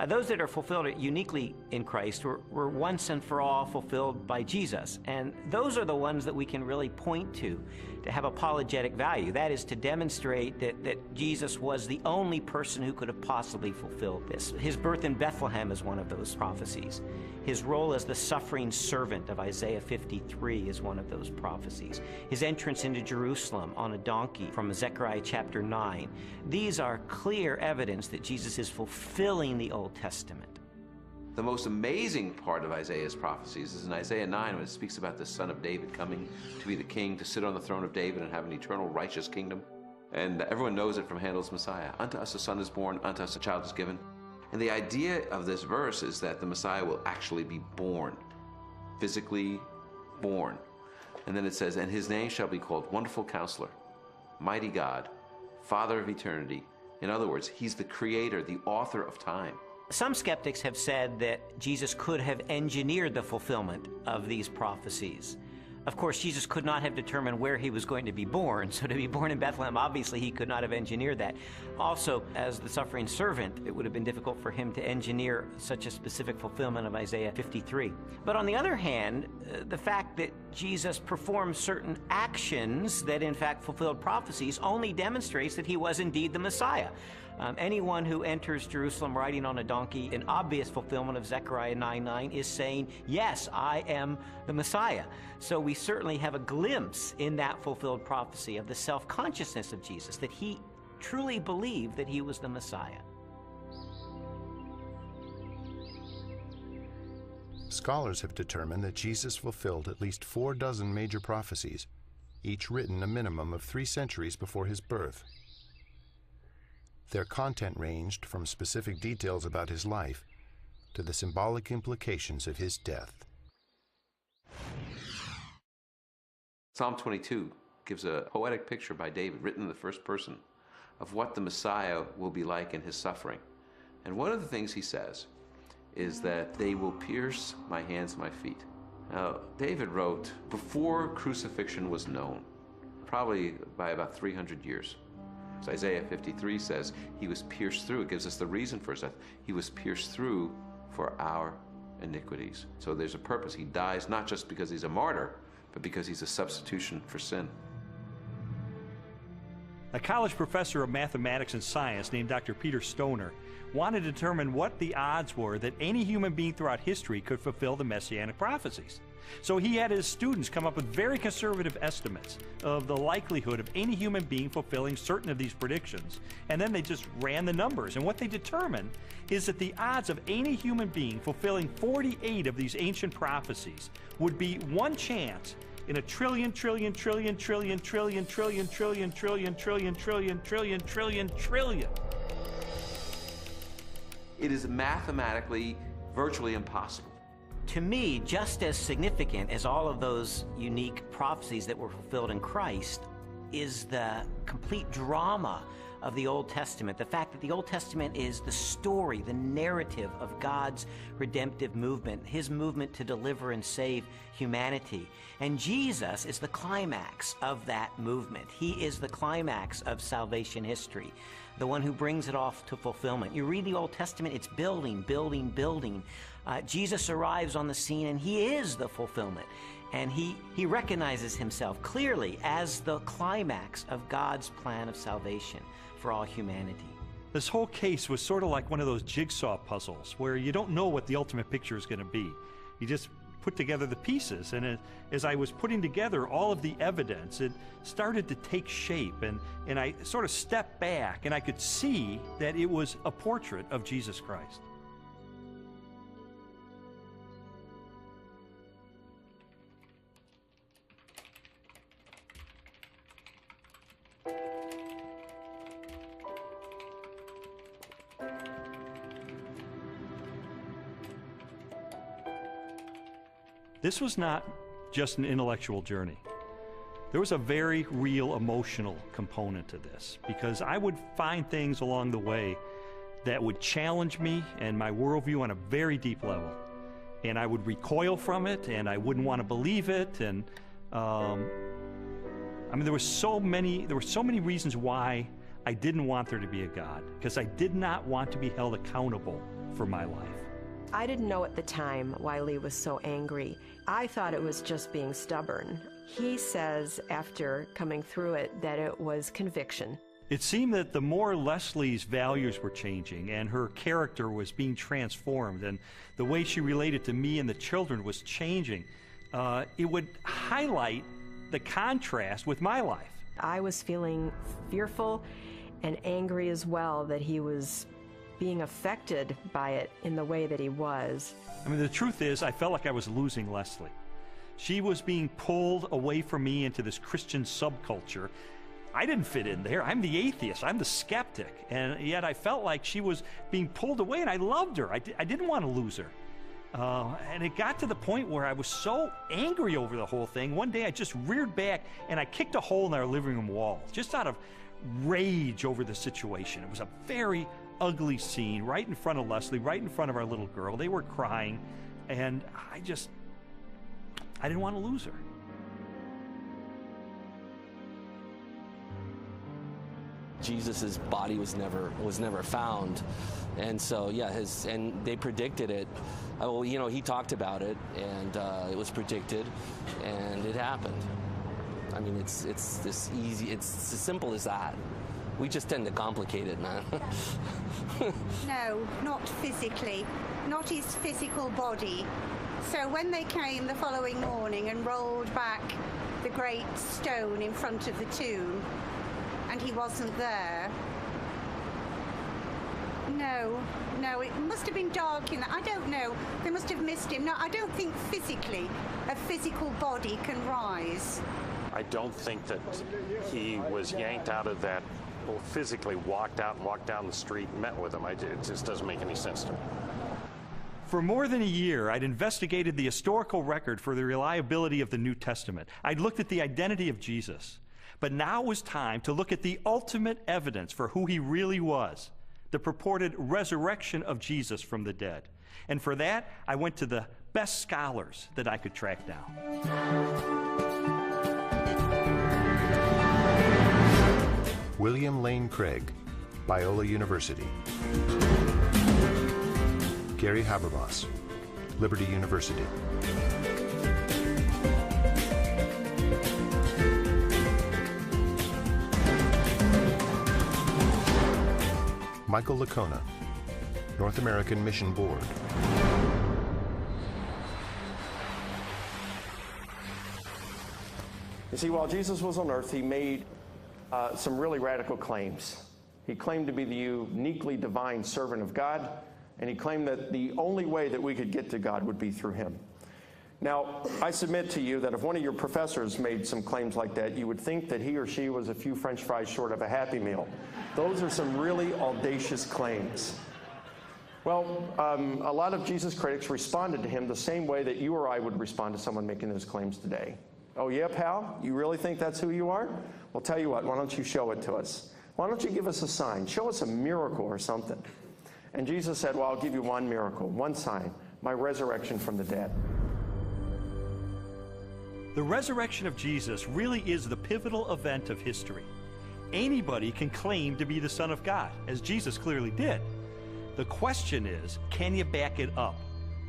Those that are fulfilled uniquely in Christ were once and for all fulfilled by Jesus. And those are the ones that we can really point to have apologetic value. That is, to demonstrate that Jesus was the only person who could have possibly fulfilled this. His birth in Bethlehem is one of those prophecies. His role as the suffering servant of Isaiah 53 is one of those prophecies. His entrance into Jerusalem on a donkey from Zechariah chapter 9. These are clear evidence that Jesus is fulfilling the Old Testament. The most amazing part of Isaiah's prophecies is in Isaiah 9, when it speaks about the son of David coming to be the king, to sit on the throne of David and have an eternal righteous kingdom. And everyone knows it from Handel's Messiah. Unto us a son is born, unto us a child is given. And the idea of this verse is that the Messiah will actually be born, physically born. And then it says, and his name shall be called Wonderful Counselor, Mighty God, Father of Eternity. In other words, he's the creator, the author of time. Some skeptics have said that Jesus could have engineered the fulfillment of these prophecies. Of course, Jesus could not have determined where he was going to be born, so to be born in Bethlehem, obviously he could not have engineered that. Also, as the suffering servant, it would have been difficult for him to engineer such a specific fulfillment of Isaiah 53. But on the other hand, the fact that Jesus performed certain actions that in fact fulfilled prophecies only demonstrates that he was indeed the Messiah. Anyone who enters Jerusalem riding on a donkey, in obvious fulfillment of Zechariah 9:9, is saying, yes, I am the Messiah. So we certainly have a glimpse in that fulfilled prophecy of the self-consciousness of Jesus, that he truly believed that he was the Messiah. Scholars have determined that Jesus fulfilled at least 4 dozen major prophecies, each written a minimum of 3 centuries before his birth. Their content ranged from specific details about his life to the symbolic implications of his death. Psalm 22 gives a poetic picture by David, written in the first person, of what the Messiah will be like in his suffering. And one of the things he says is that they will pierce my hands and my feet. Now, David wrote before crucifixion was known, probably by about 300 years. So Isaiah 53 says he was pierced through. It gives us the reason for his death. He was pierced through for our iniquities. So there's a purpose. He dies not just because he's a martyr, but because he's a substitution for sin. A college professor of mathematics and science named Dr. Peter Stoner wanted to determine what the odds were that any human being throughout history could fulfill the messianic prophecies. So he had his students come up with very conservative estimates of the likelihood of any human being fulfilling certain of these predictions. And then they just ran the numbers. And what they determined is that the odds of any human being fulfilling 48 of these ancient prophecies would be 1 chance in a trillion. It is mathematically virtually impossible. To me, just as significant as all of those unique prophecies that were fulfilled in Christ is the complete drama of the Old Testament. The fact that the Old Testament is the story, the narrative of God's redemptive movement, his movement to deliver and save humanity. And Jesus is the climax of that movement. He is the climax of salvation history, the one who brings it off to fulfillment. You read the Old Testament, it's building, building, building. Jesus arrives on the scene and he is the fulfillment. And he recognizes himself clearly as the climax of God's plan of salvation for all humanity. This whole case was sort of like one of those jigsaw puzzles where you don't know what the ultimate picture is going to be. You just put together the pieces, and as I was putting together all of the evidence, it started to take shape, and I sort of stepped back and I could see that it was a portrait of Jesus Christ. This was not just an intellectual journey. There was a very real emotional component to this, because I would find things along the way that would challenge me and my worldview on a very deep level. And I would recoil from it, and I wouldn't want to believe it. And I mean, there were so many reasons why I didn't want there to be a God, because I did not want to be held accountable for my life. I didn't know at the time why Lee was so angry. I thought it was just being stubborn. He says, after coming through it, that it was conviction. It seemed that the more Leslie's values were changing and her character was being transformed and the way she related to me and the children was changing, it would highlight the contrast with my life. I was feeling fearful and angry as well that he was being affected by it in the way that he was. I mean, the truth is, I felt like I was losing Leslie. She was being pulled away from me into this Christian subculture. I didn't fit in there. I'm the atheist. I'm the skeptic. And yet I felt like she was being pulled away, and I loved her. I didn't want to lose her. And it got to the point where I was so angry over the whole thing. One day I just reared back and I kicked a hole in our living room wall, just out of rage over the situation. It was a very ugly scene right in front of Leslie, right in front of our little girl. They were crying, and I didn't want to lose her. Jesus's body was never found, and so yeah, and they predicted it. Well, you know, he talked about it, and it was predicted, and it happened. I mean, it's this easy. It's as simple as that. We just tend to complicate it, man. No, not physically, not his physical body. So when they came the following morning and rolled back the great stone in front of the tomb, and he wasn't there, no, it must have been dark in that. I don't know. They must have missed him. No, I don't think physically a physical body can rise. I don't think that he was yanked out of that, or physically walked out and walked down the street and met with him. It just doesn't make any sense to me. For more than a year, I'd investigated the historical record for the reliability of the New Testament. I'd looked at the identity of Jesus. But now was time to look at the ultimate evidence for who he really was, the purported resurrection of Jesus from the dead. And for that, I went to the best scholars that I could track down. William Lane Craig, Biola University. Gary Habermas, Liberty University. Michael Licona, North American Mission Board. You see, while Jesus was on earth, he made some really radical claims. He claimed to be the uniquely divine servant of God, and he claimed that the only way that we could get to God would be through him. Now, I submit to you that if one of your professors made some claims like that, you would think that he or she was a few French fries short of a Happy Meal. Those are some really audacious claims. Well, a lot of Jesus critics responded to him the same way that you or I would respond to someone making those claims today. Oh yeah, pal? You really think that's who you are? Well, tell you what, why don't you show it to us? Why don't you give us a sign? Show us a miracle or something. And Jesus said, well, I'll give you one miracle, one sign, my resurrection from the dead. The resurrection of Jesus really is the pivotal event of history. Anybody can claim to be the Son of God, as Jesus clearly did. The question is, can you back it up?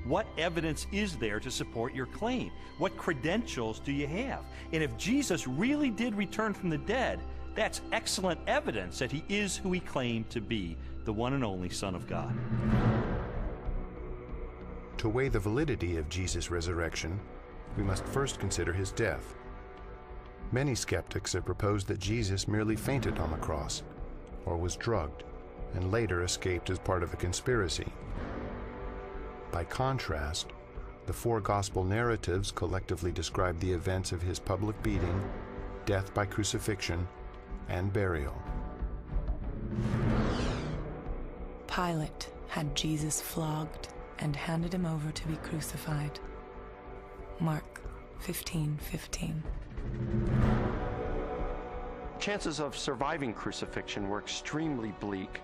What evidence is there to support your claim? What credentials do you have? And if Jesus really did return from the dead, that's excellent evidence that he is who he claimed to be, the one and only Son of God. To weigh the validity of Jesus' resurrection, we must first consider his death. Many skeptics have proposed that Jesus merely fainted on the cross, or was drugged, and later escaped as part of a conspiracy. By contrast, the four gospel narratives collectively describe the events of his public beating, death by crucifixion, and burial. Pilate had Jesus flogged and handed him over to be crucified. Mark 15:15. Chances of surviving crucifixion were extremely bleak.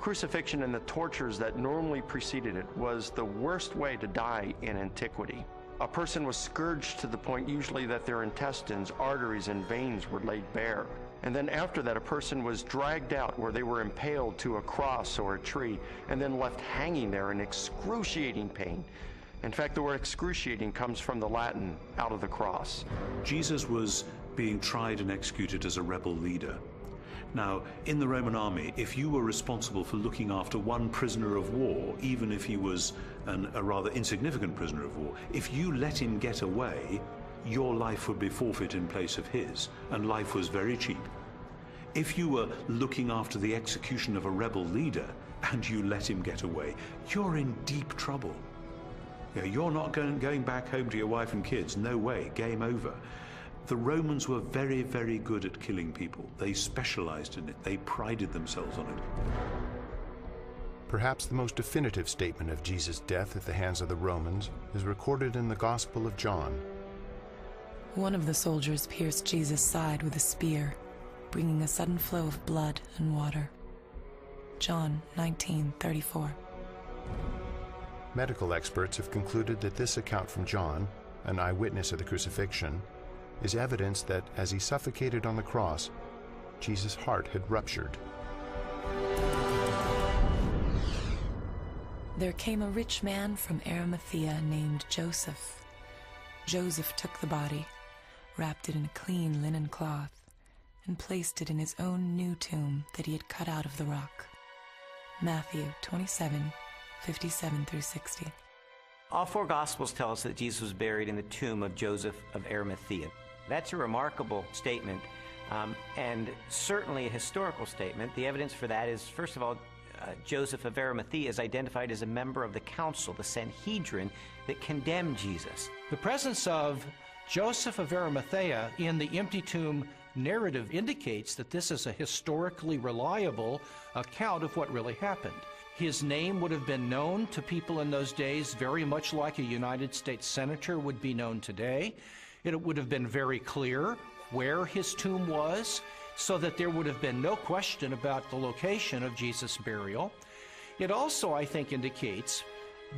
Crucifixion and the tortures that normally preceded it was the worst way to die in antiquity. A person was scourged to the point usually that their intestines, arteries, and veins were laid bare. And then after that, a person was dragged out where they were impaled to a cross or a tree and then left hanging there in excruciating pain. In fact, the word excruciating comes from the Latin, out of the cross. Jesus was being tried and executed as a rebel leader. Now, in the Roman army, if you were responsible for looking after one prisoner of war, even if he was a rather insignificant prisoner of war, if you let him get away, your life would be forfeit in place of his, and life was very cheap. If you were looking after the execution of a rebel leader and you let him get away, you're in deep trouble. You're not going back home to your wife and kids. No way. Game over. The Romans were very, very good at killing people. They specialized in it. They prided themselves on it. Perhaps the most definitive statement of Jesus' death at the hands of the Romans is recorded in the Gospel of John. One of the soldiers pierced Jesus' side with a spear, bringing a sudden flow of blood and water. John 19:34. Medical experts have concluded that this account from John, an eyewitness of the crucifixion, is evidence that as he suffocated on the cross, Jesus' heart had ruptured. There came a rich man from Arimathea named Joseph. Joseph took the body, wrapped it in a clean linen cloth, and placed it in his own new tomb that he had cut out of the rock. Matthew 27:57 through 60. All four Gospels tell us that Jesus was buried in the tomb of Joseph of Arimathea. That's a remarkable statement, and certainly a historical statement. The evidence for that is, first of all, Joseph of Arimathea is identified as a member of the council, the Sanhedrin, that condemned Jesus. The presence of Joseph of Arimathea in the empty tomb narrative indicates that this is a historically reliable account of what really happened. His name would have been known to people in those days very much like a United States senator would be known today. It would have been very clear where his tomb was, so that there would have been no question about the location of Jesus' burial. It also, I think, indicates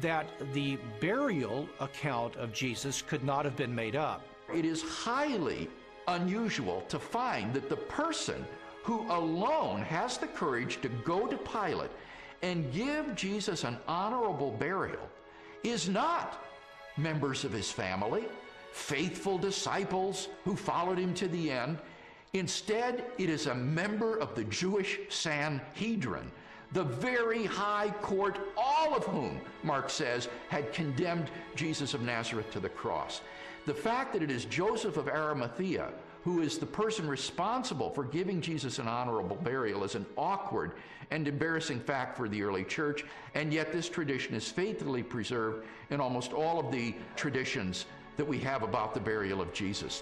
that the burial account of Jesus could not have been made up. It is highly unusual to find that the person who alone has the courage to go to Pilate and give Jesus an honorable burial is not members of his family, faithful disciples who followed him to the end. Instead, it is a member of the Jewish Sanhedrin, the very high court, all of whom, Mark says, had condemned Jesus of Nazareth to the cross. The fact that it is Joseph of Arimathea who is the person responsible for giving Jesus an honorable burial is an awkward and embarrassing fact for the early church, and yet this tradition is faithfully preserved in almost all of the traditions that we have about the burial of Jesus.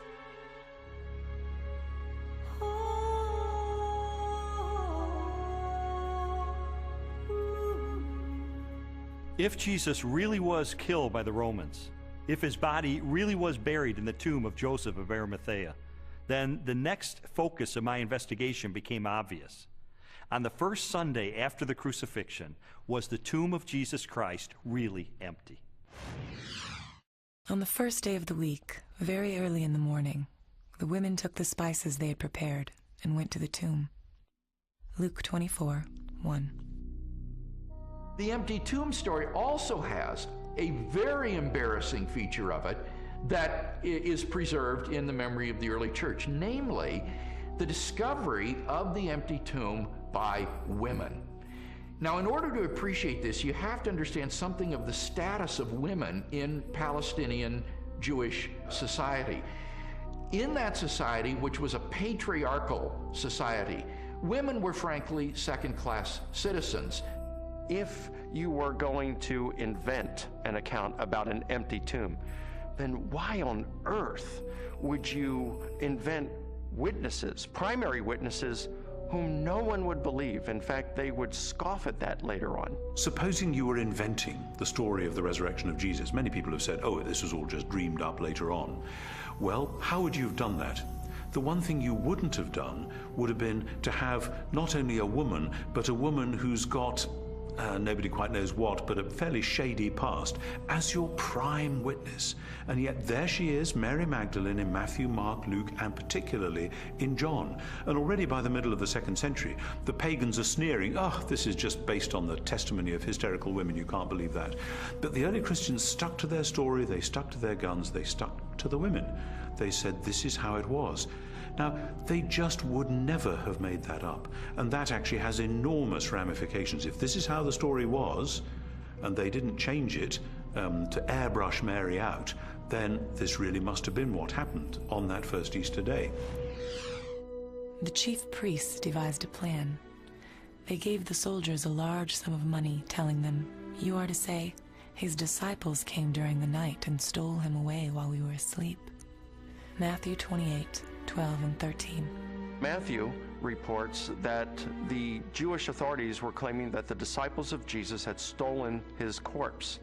If Jesus really was killed by the Romans, if his body really was buried in the tomb of Joseph of Arimathea, then the next focus of my investigation became obvious. On the first Sunday after the crucifixion, was the tomb of Jesus Christ really empty? On the first day of the week, very early in the morning, the women took the spices they had prepared and went to the tomb. Luke 24:1. The empty tomb story also has a very embarrassing feature of it that is preserved in the memory of the early church, namely the discovery of the empty tomb by women. Now, in order to appreciate this, you have to understand something of the status of women in Palestinian Jewish society. In that society, which was a patriarchal society, women were frankly second-class citizens. If you were going to invent an account about an empty tomb, then why on earth would you invent witnesses, primary witnesses, whom no one would believe? In fact, they would scoff at that later on. Supposing you were inventing the story of the resurrection of Jesus, many people have said, oh, this was all just dreamed up later on. Well, how would you have done that? The one thing you wouldn't have done would have been to have not only a woman, but a woman who's got nobody quite knows what, but a fairly shady past, as your prime witness. And yet there she is, Mary Magdalene, in Matthew, Mark, Luke, and particularly in John. And already by the middle of the 2nd century, the pagans are sneering, oh, this is just based on the testimony of hysterical women, you can't believe that. But the early Christians stuck to their story, they stuck to their guns, they stuck to the women. They said, this is how it was. Now, they just would never have made that up, and that actually has enormous ramifications. If this is how the story was, and they didn't change it to airbrush Mary out, then this really must have been what happened on that first Easter day. The chief priests devised a plan. They gave the soldiers a large sum of money, telling them, you are to say, his disciples came during the night and stole him away while we were asleep. Matthew 28:12 and 13. Matthew reports that the Jewish authorities were claiming that the disciples of Jesus had stolen his corpse.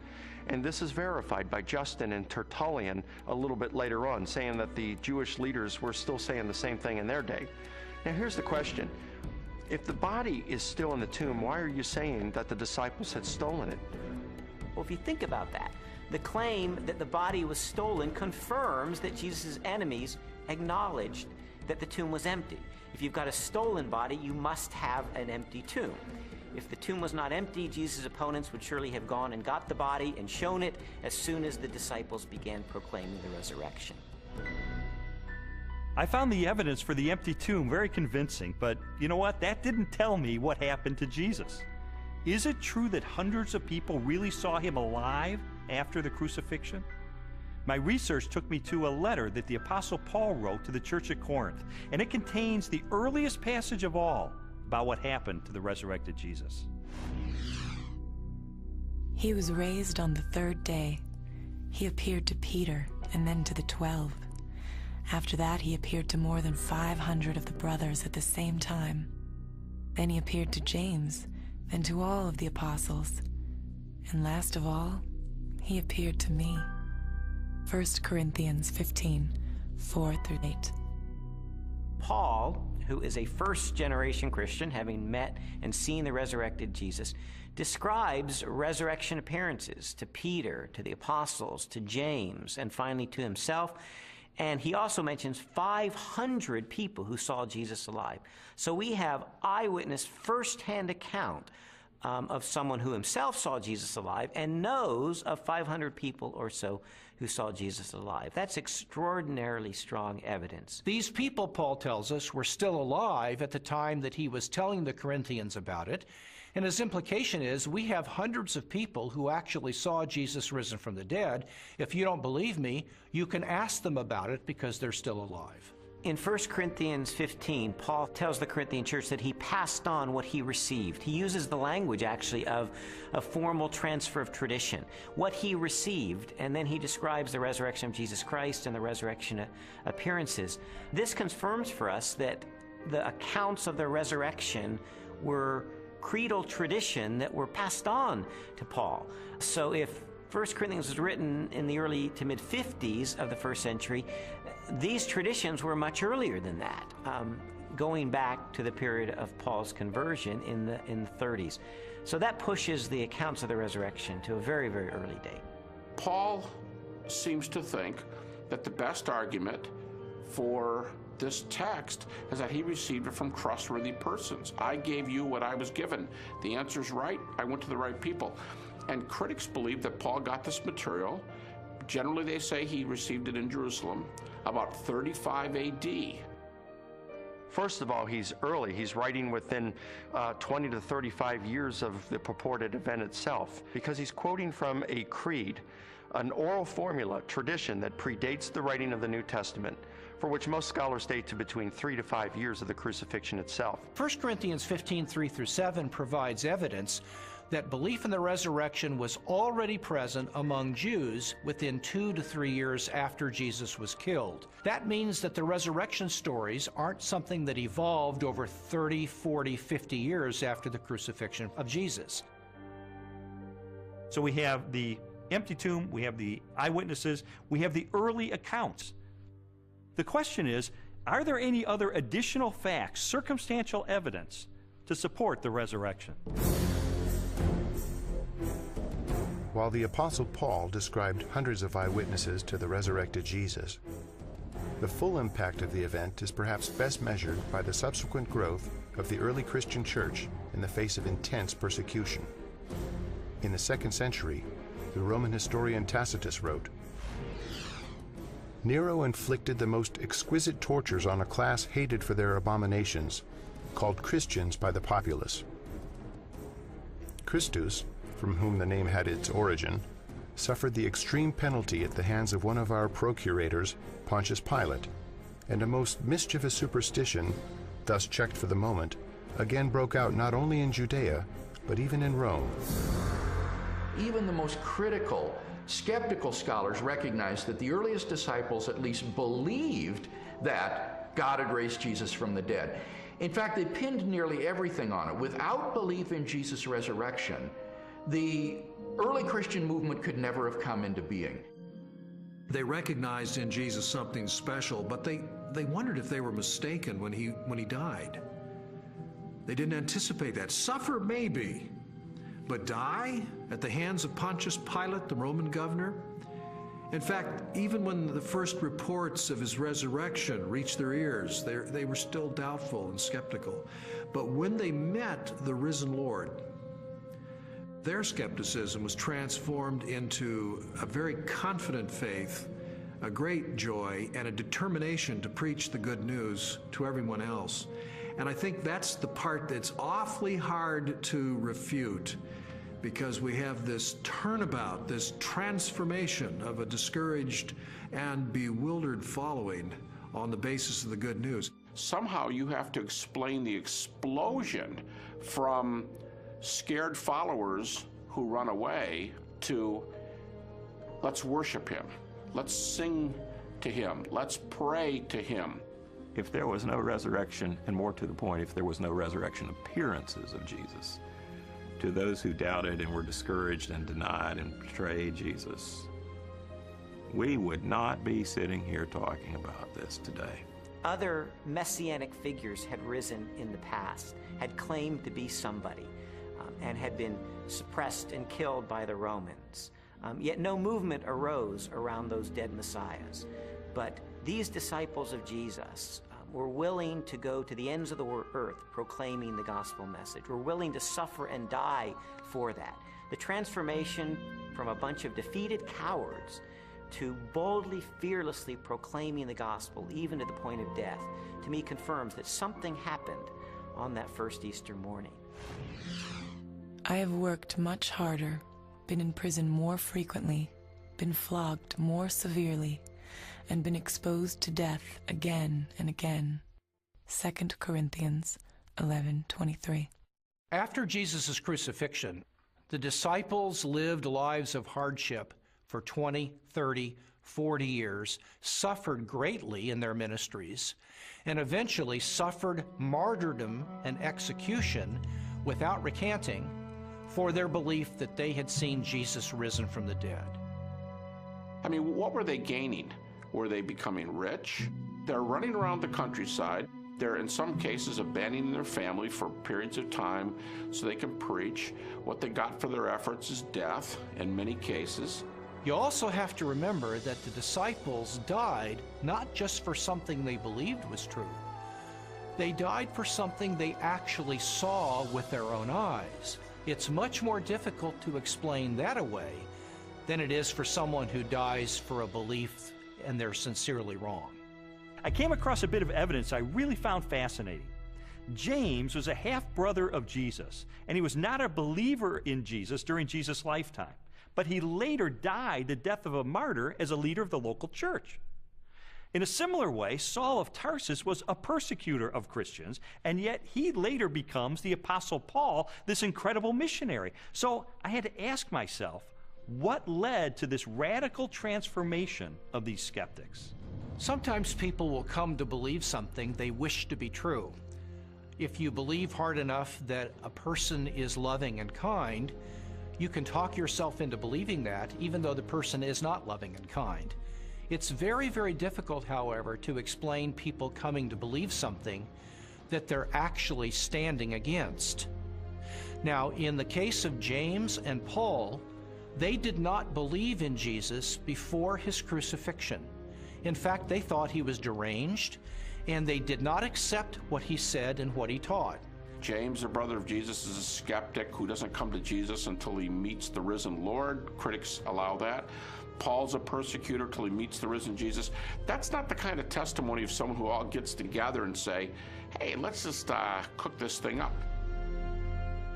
And this is verified by Justin and Tertullian a little bit later on, saying that the Jewish leaders were still saying the same thing in their day. Now here's the question. If the body is still in the tomb, why are you saying that the disciples had stolen it? Well, if you think about that, the claim that the body was stolen confirms that Jesus' enemies acknowledged that the tomb was empty. If you've got a stolen body, you must have an empty tomb. If the tomb was not empty, Jesus' opponents would surely have gone and got the body and shown it as soon as the disciples began proclaiming the resurrection. I found the evidence for the empty tomb very convincing, but you know what? That didn't tell me what happened to Jesus. Is it true that hundreds of people really saw him alive after the crucifixion? My research took me to a letter that the Apostle Paul wrote to the church at Corinth, and it contains the earliest passage of all about what happened to the resurrected Jesus. He was raised on the third day. He appeared to Peter and then to the 12. After that, he appeared to more than 500 of the brothers at the same time. Then he appeared to James, then to all of the apostles. And last of all, he appeared to me. 1 Corinthians 15, 4-8. Paul, who is a first-generation Christian, having met and seen the resurrected Jesus, describes resurrection appearances to Peter, to the apostles, to James, and finally to himself. And he also mentions 500 people who saw Jesus alive. So we have eyewitness first-hand account of someone who himself saw Jesus alive and knows of 500 people or so who saw Jesus alive. That's extraordinarily strong evidence. These people, Paul tells us, were still alive at the time that he was telling the Corinthians about it. And his implication is we have hundreds of people who actually saw Jesus risen from the dead. If you don't believe me, you can ask them about it because they're still alive. In 1 Corinthians 15, Paul tells the Corinthian church that he passed on what he received. He uses the language, actually, of a formal transfer of tradition. What he received, and then he describes the resurrection of Jesus Christ and the resurrection appearances. This confirms for us that the accounts of the resurrection were creedal tradition that were passed on to Paul. So if 1 Corinthians was written in the early to mid-50s of the first century, these traditions were much earlier than that, going back to the period of Paul's conversion in the 30s. So that pushes the accounts of the resurrection to a very, very early date. Paul seems to think that the best argument for this text is that he received it from trustworthy persons. I gave you what I was given. The answer's right. I went to the right people. And critics believe that Paul got this material. Generally, they say he received it in Jerusalem about 35 AD. First of all, he's early. He's writing within 20 to 35 years of the purported event itself, because he's quoting from a creed, an oral formula, tradition that predates the writing of the New Testament, for which most scholars date to between 3 to 5 years of the crucifixion itself. 1 Corinthians 15, 3-7 provides evidence that belief in the resurrection was already present among Jews within 2 to 3 years after Jesus was killed. That means that the resurrection stories aren't something that evolved over 30, 40, 50 years after the crucifixion of Jesus. So we have the empty tomb, we have the eyewitnesses, we have the early accounts. The question is, are there any other additional facts, circumstantial evidence, to support the resurrection? While the Apostle Paul described hundreds of eyewitnesses to the resurrected Jesus, the full impact of the event is perhaps best measured by the subsequent growth of the early Christian church in the face of intense persecution. In the 2nd century, the Roman historian Tacitus wrote, "Nero inflicted the most exquisite tortures on a class hated for their abominations, called Christians by the populace. Christus, from whom the name had its origin, suffered the extreme penalty at the hands of one of our procurators, Pontius Pilate, and a most mischievous superstition, thus checked for the moment, again broke out not only in Judea, but even in Rome." Even the most critical, skeptical scholars recognize that the earliest disciples at least believed that God had raised Jesus from the dead. In fact, they pinned nearly everything on it. Without belief in Jesus' resurrection, the early Christian movement could never have come into being. They recognized in Jesus something special, but they wondered if they were mistaken when he died. They didn't anticipate that. Suffer maybe, but die at the hands of Pontius Pilate, the Roman governor? In fact, even when the first reports of his resurrection reached their ears, they were still doubtful and skeptical. But when they met the risen Lord, their skepticism was transformed into a very confident faith a great joy and a determination to preach the good news to everyone else. And I think that's the part that's awfully hard to refute, because we have this turnabout, this transformation of a discouraged and bewildered following on the basis of the good news. Somehow you have to explain the explosion from scared followers who run away to let's worship him, let's sing to him, let's pray to him. If there was no resurrection, and more to the point, if there was no resurrection appearances of Jesus, to those who doubted and were discouraged and denied and betrayed Jesus, we would not be sitting here talking about this today. Other messianic figures had risen in the past, had claimed to be somebody, and had been suppressed and killed by the Romans. Yet no movement arose around those dead messiahs. But these disciples of Jesus were willing to go to the ends of the earth proclaiming the gospel message, were willing to suffer and die for that. The transformation from a bunch of defeated cowards to boldly, fearlessly proclaiming the gospel, even to the point of death, to me confirms that something happened on that first Easter morning. I have worked much harder, been in prison more frequently, been flogged more severely, and been exposed to death again and again. 2 Corinthians 11:23. After Jesus' crucifixion, the disciples lived lives of hardship for 20, 30, 40 years, suffered greatly in their ministries, and eventually suffered martyrdom and execution without recanting for their belief that they had seen Jesus risen from the dead. I mean, what were they gaining? Were they becoming rich? They're running around the countryside. They're, in some cases, abandoning their family for periods of time so they can preach. What they got for their efforts is death, in many cases. You also have to remember that the disciples died not just for something they believed was true. They died for something they actually saw with their own eyes. It's much more difficult to explain that away than it is for someone who dies for a belief and they're sincerely wrong. I came across a bit of evidence I really found fascinating. James was a half-brother of Jesus, and he was not a believer in Jesus during Jesus' lifetime, but he later died the death of a martyr as a leader of the local church. In a similar way, Saul of Tarsus was a persecutor of Christians, and yet he later becomes the Apostle Paul, this incredible missionary. So I had to ask myself, what led to this radical transformation of these skeptics? Sometimes people will come to believe something they wish to be true. If you believe hard enough that a person is loving and kind, you can talk yourself into believing that, even though the person is not loving and kind. It's very, very difficult, however, to explain people coming to believe something that they're actually standing against. Now, in the case of James and Paul, they did not believe in Jesus before his crucifixion. In fact, they thought he was deranged, and they did not accept what he said and what he taught. James, the brother of Jesus, is a skeptic who doesn't come to Jesus until he meets the risen Lord. Critics allow that. Paul's a persecutor till he meets the risen Jesus. That's not the kind of testimony of someone who all gets together and say, hey, let's just cook this thing up.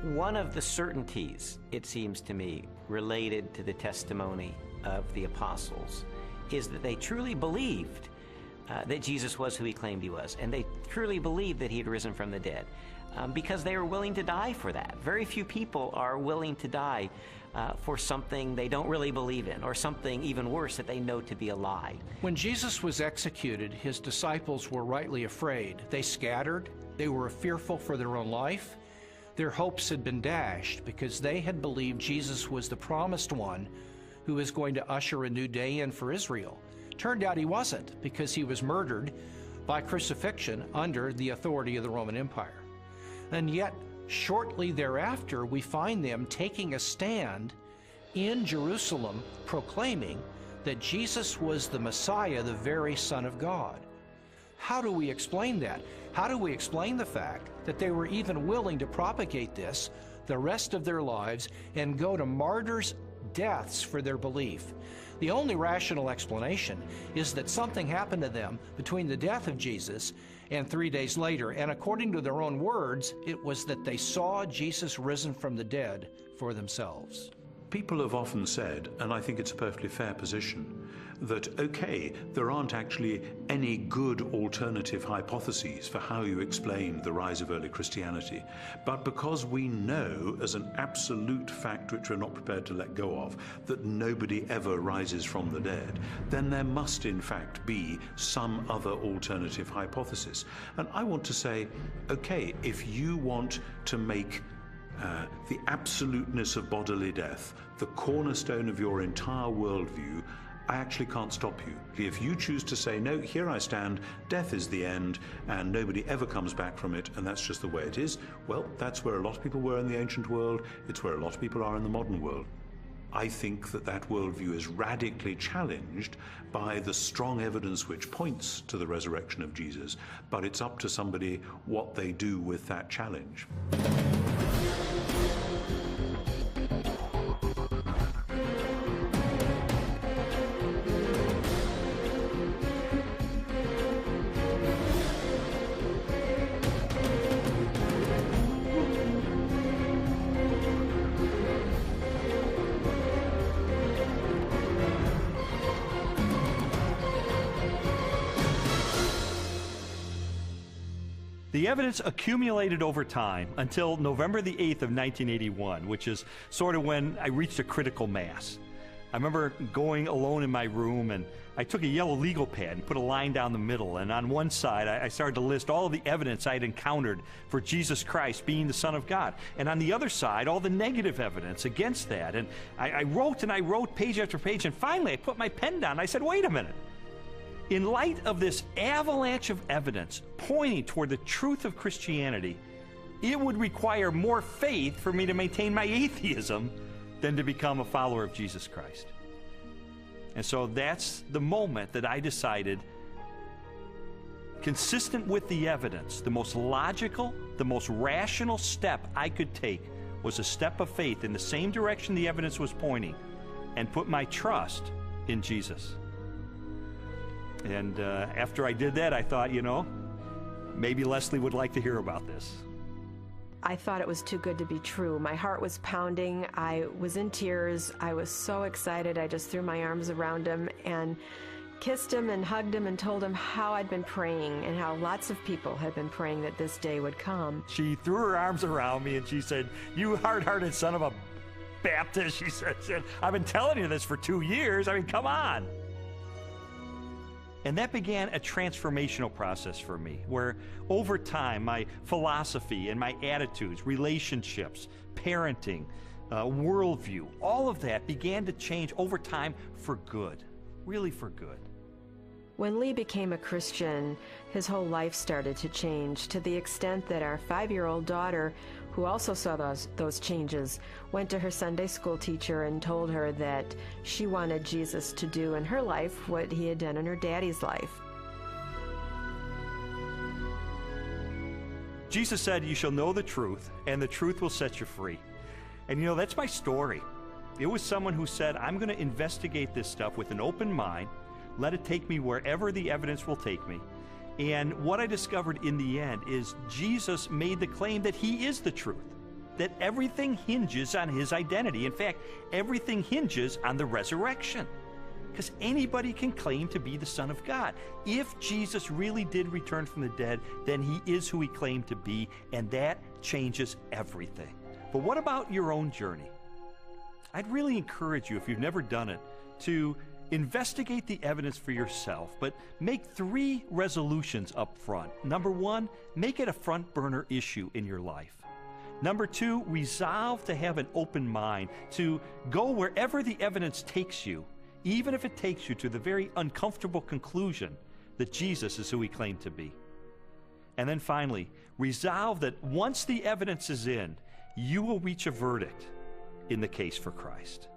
One of the certainties, it seems to me, related to the testimony of the apostles is that they truly believed that Jesus was who he claimed he was, and they truly believed that he had risen from the dead because they were willing to die for that. Very few people are willing to die for something they don't really believe in, or something even worse that they know to be a lie. When Jesus was executed, his disciples were rightly afraid. They scattered. They were fearful for their own life. Their hopes had been dashed because they had believed Jesus was the promised one who was going to usher a new day in for Israel. Turned out he wasn't, because he was murdered by crucifixion under the authority of the Roman Empire. And yet, shortly thereafter, we find them taking a stand in Jerusalem, proclaiming that Jesus was the Messiah, the very Son of God. How do we explain that? How do we explain the fact that they were even willing to propagate this the rest of their lives and go to martyrs' deaths for their belief. The only rational explanation is that something happened to them between the death of Jesus and 3 days later, and according to their own words, it was that they saw Jesus risen from the dead for themselves. People have often said, and I think it's a perfectly fair position, that, okay, there aren't actually any good alternative hypotheses for how you explain the rise of early Christianity, but because we know as an absolute fact which we're not prepared to let go of, that nobody ever rises from the dead, then there must in fact be some other alternative hypothesis. And I want to say, okay, if you want to make the absoluteness of bodily death the cornerstone of your entire worldview, I actually can't stop you. If you choose to say, no, here I stand, death is the end, and nobody ever comes back from it, and that's just the way it is, well, that's where a lot of people were in the ancient world. It's where a lot of people are in the modern world. I think that that worldview is radically challenged by the strong evidence which points to the resurrection of Jesus, but it's up to somebody what they do with that challenge. The evidence accumulated over time until November the 8th of 1981, which is sort of when I reached a critical mass. I remember going alone in my room, and I took a yellow legal pad and put a line down the middle, and on one side I started to list all of the evidence I had encountered for Jesus Christ being the Son of God, and on the other side all the negative evidence against that. And I wrote and I wrote page after page, and finally I put my pen down and I said, wait a minute. In light of this avalanche of evidence pointing toward the truth of Christianity, it would require more faith for me to maintain my atheism than to become a follower of Jesus Christ. And so that's the moment that I decided, consistent with the evidence, the most logical, the most rational step I could take was a step of faith in the same direction the evidence was pointing, and put my trust in Jesus. And after I did that, I thought, you know, maybe Leslie would like to hear about this. I thought it was too good to be true. My heart was pounding. I was in tears. I was so excited. I just threw my arms around him and kissed him and hugged him and told him how I'd been praying and how lots of people had been praying that this day would come. She threw her arms around me and she said, "You hard-hearted son of a Baptist," she said, "I've been telling you this for 2 years. I mean, come on." And that began a transformational process for me, where over time my philosophy and my attitudes, relationships, parenting, worldview, all of that began to change over time for good, really for good. When Lee became a Christian, his whole life started to change, to the extent that our 5-year-old daughter, who also saw those changes, went to her Sunday school teacher and told her that she wanted Jesus to do in her life what he had done in her daddy's life. Jesus said, "You shall know the truth, and the truth will set you free." And you know, that's my story. It was someone who said, I'm going to investigate this stuff with an open mind, let it take me wherever the evidence will take me. And what I discovered in the end is Jesus made the claim that he is the truth, that everything hinges on his identity. In fact, everything hinges on the resurrection, because anybody can claim to be the Son of God. If Jesus really did return from the dead, then he is who he claimed to be, and that changes everything. But what about your own journey? I'd really encourage you, if you've never done it, to investigate the evidence for yourself, but make 3 resolutions up front. Number 1, make it a front burner issue in your life. Number 2, resolve to have an open mind, to go wherever the evidence takes you, even if it takes you to the very uncomfortable conclusion that Jesus is who he claimed to be. And then finally, resolve that once the evidence is in, you will reach a verdict in the case for Christ.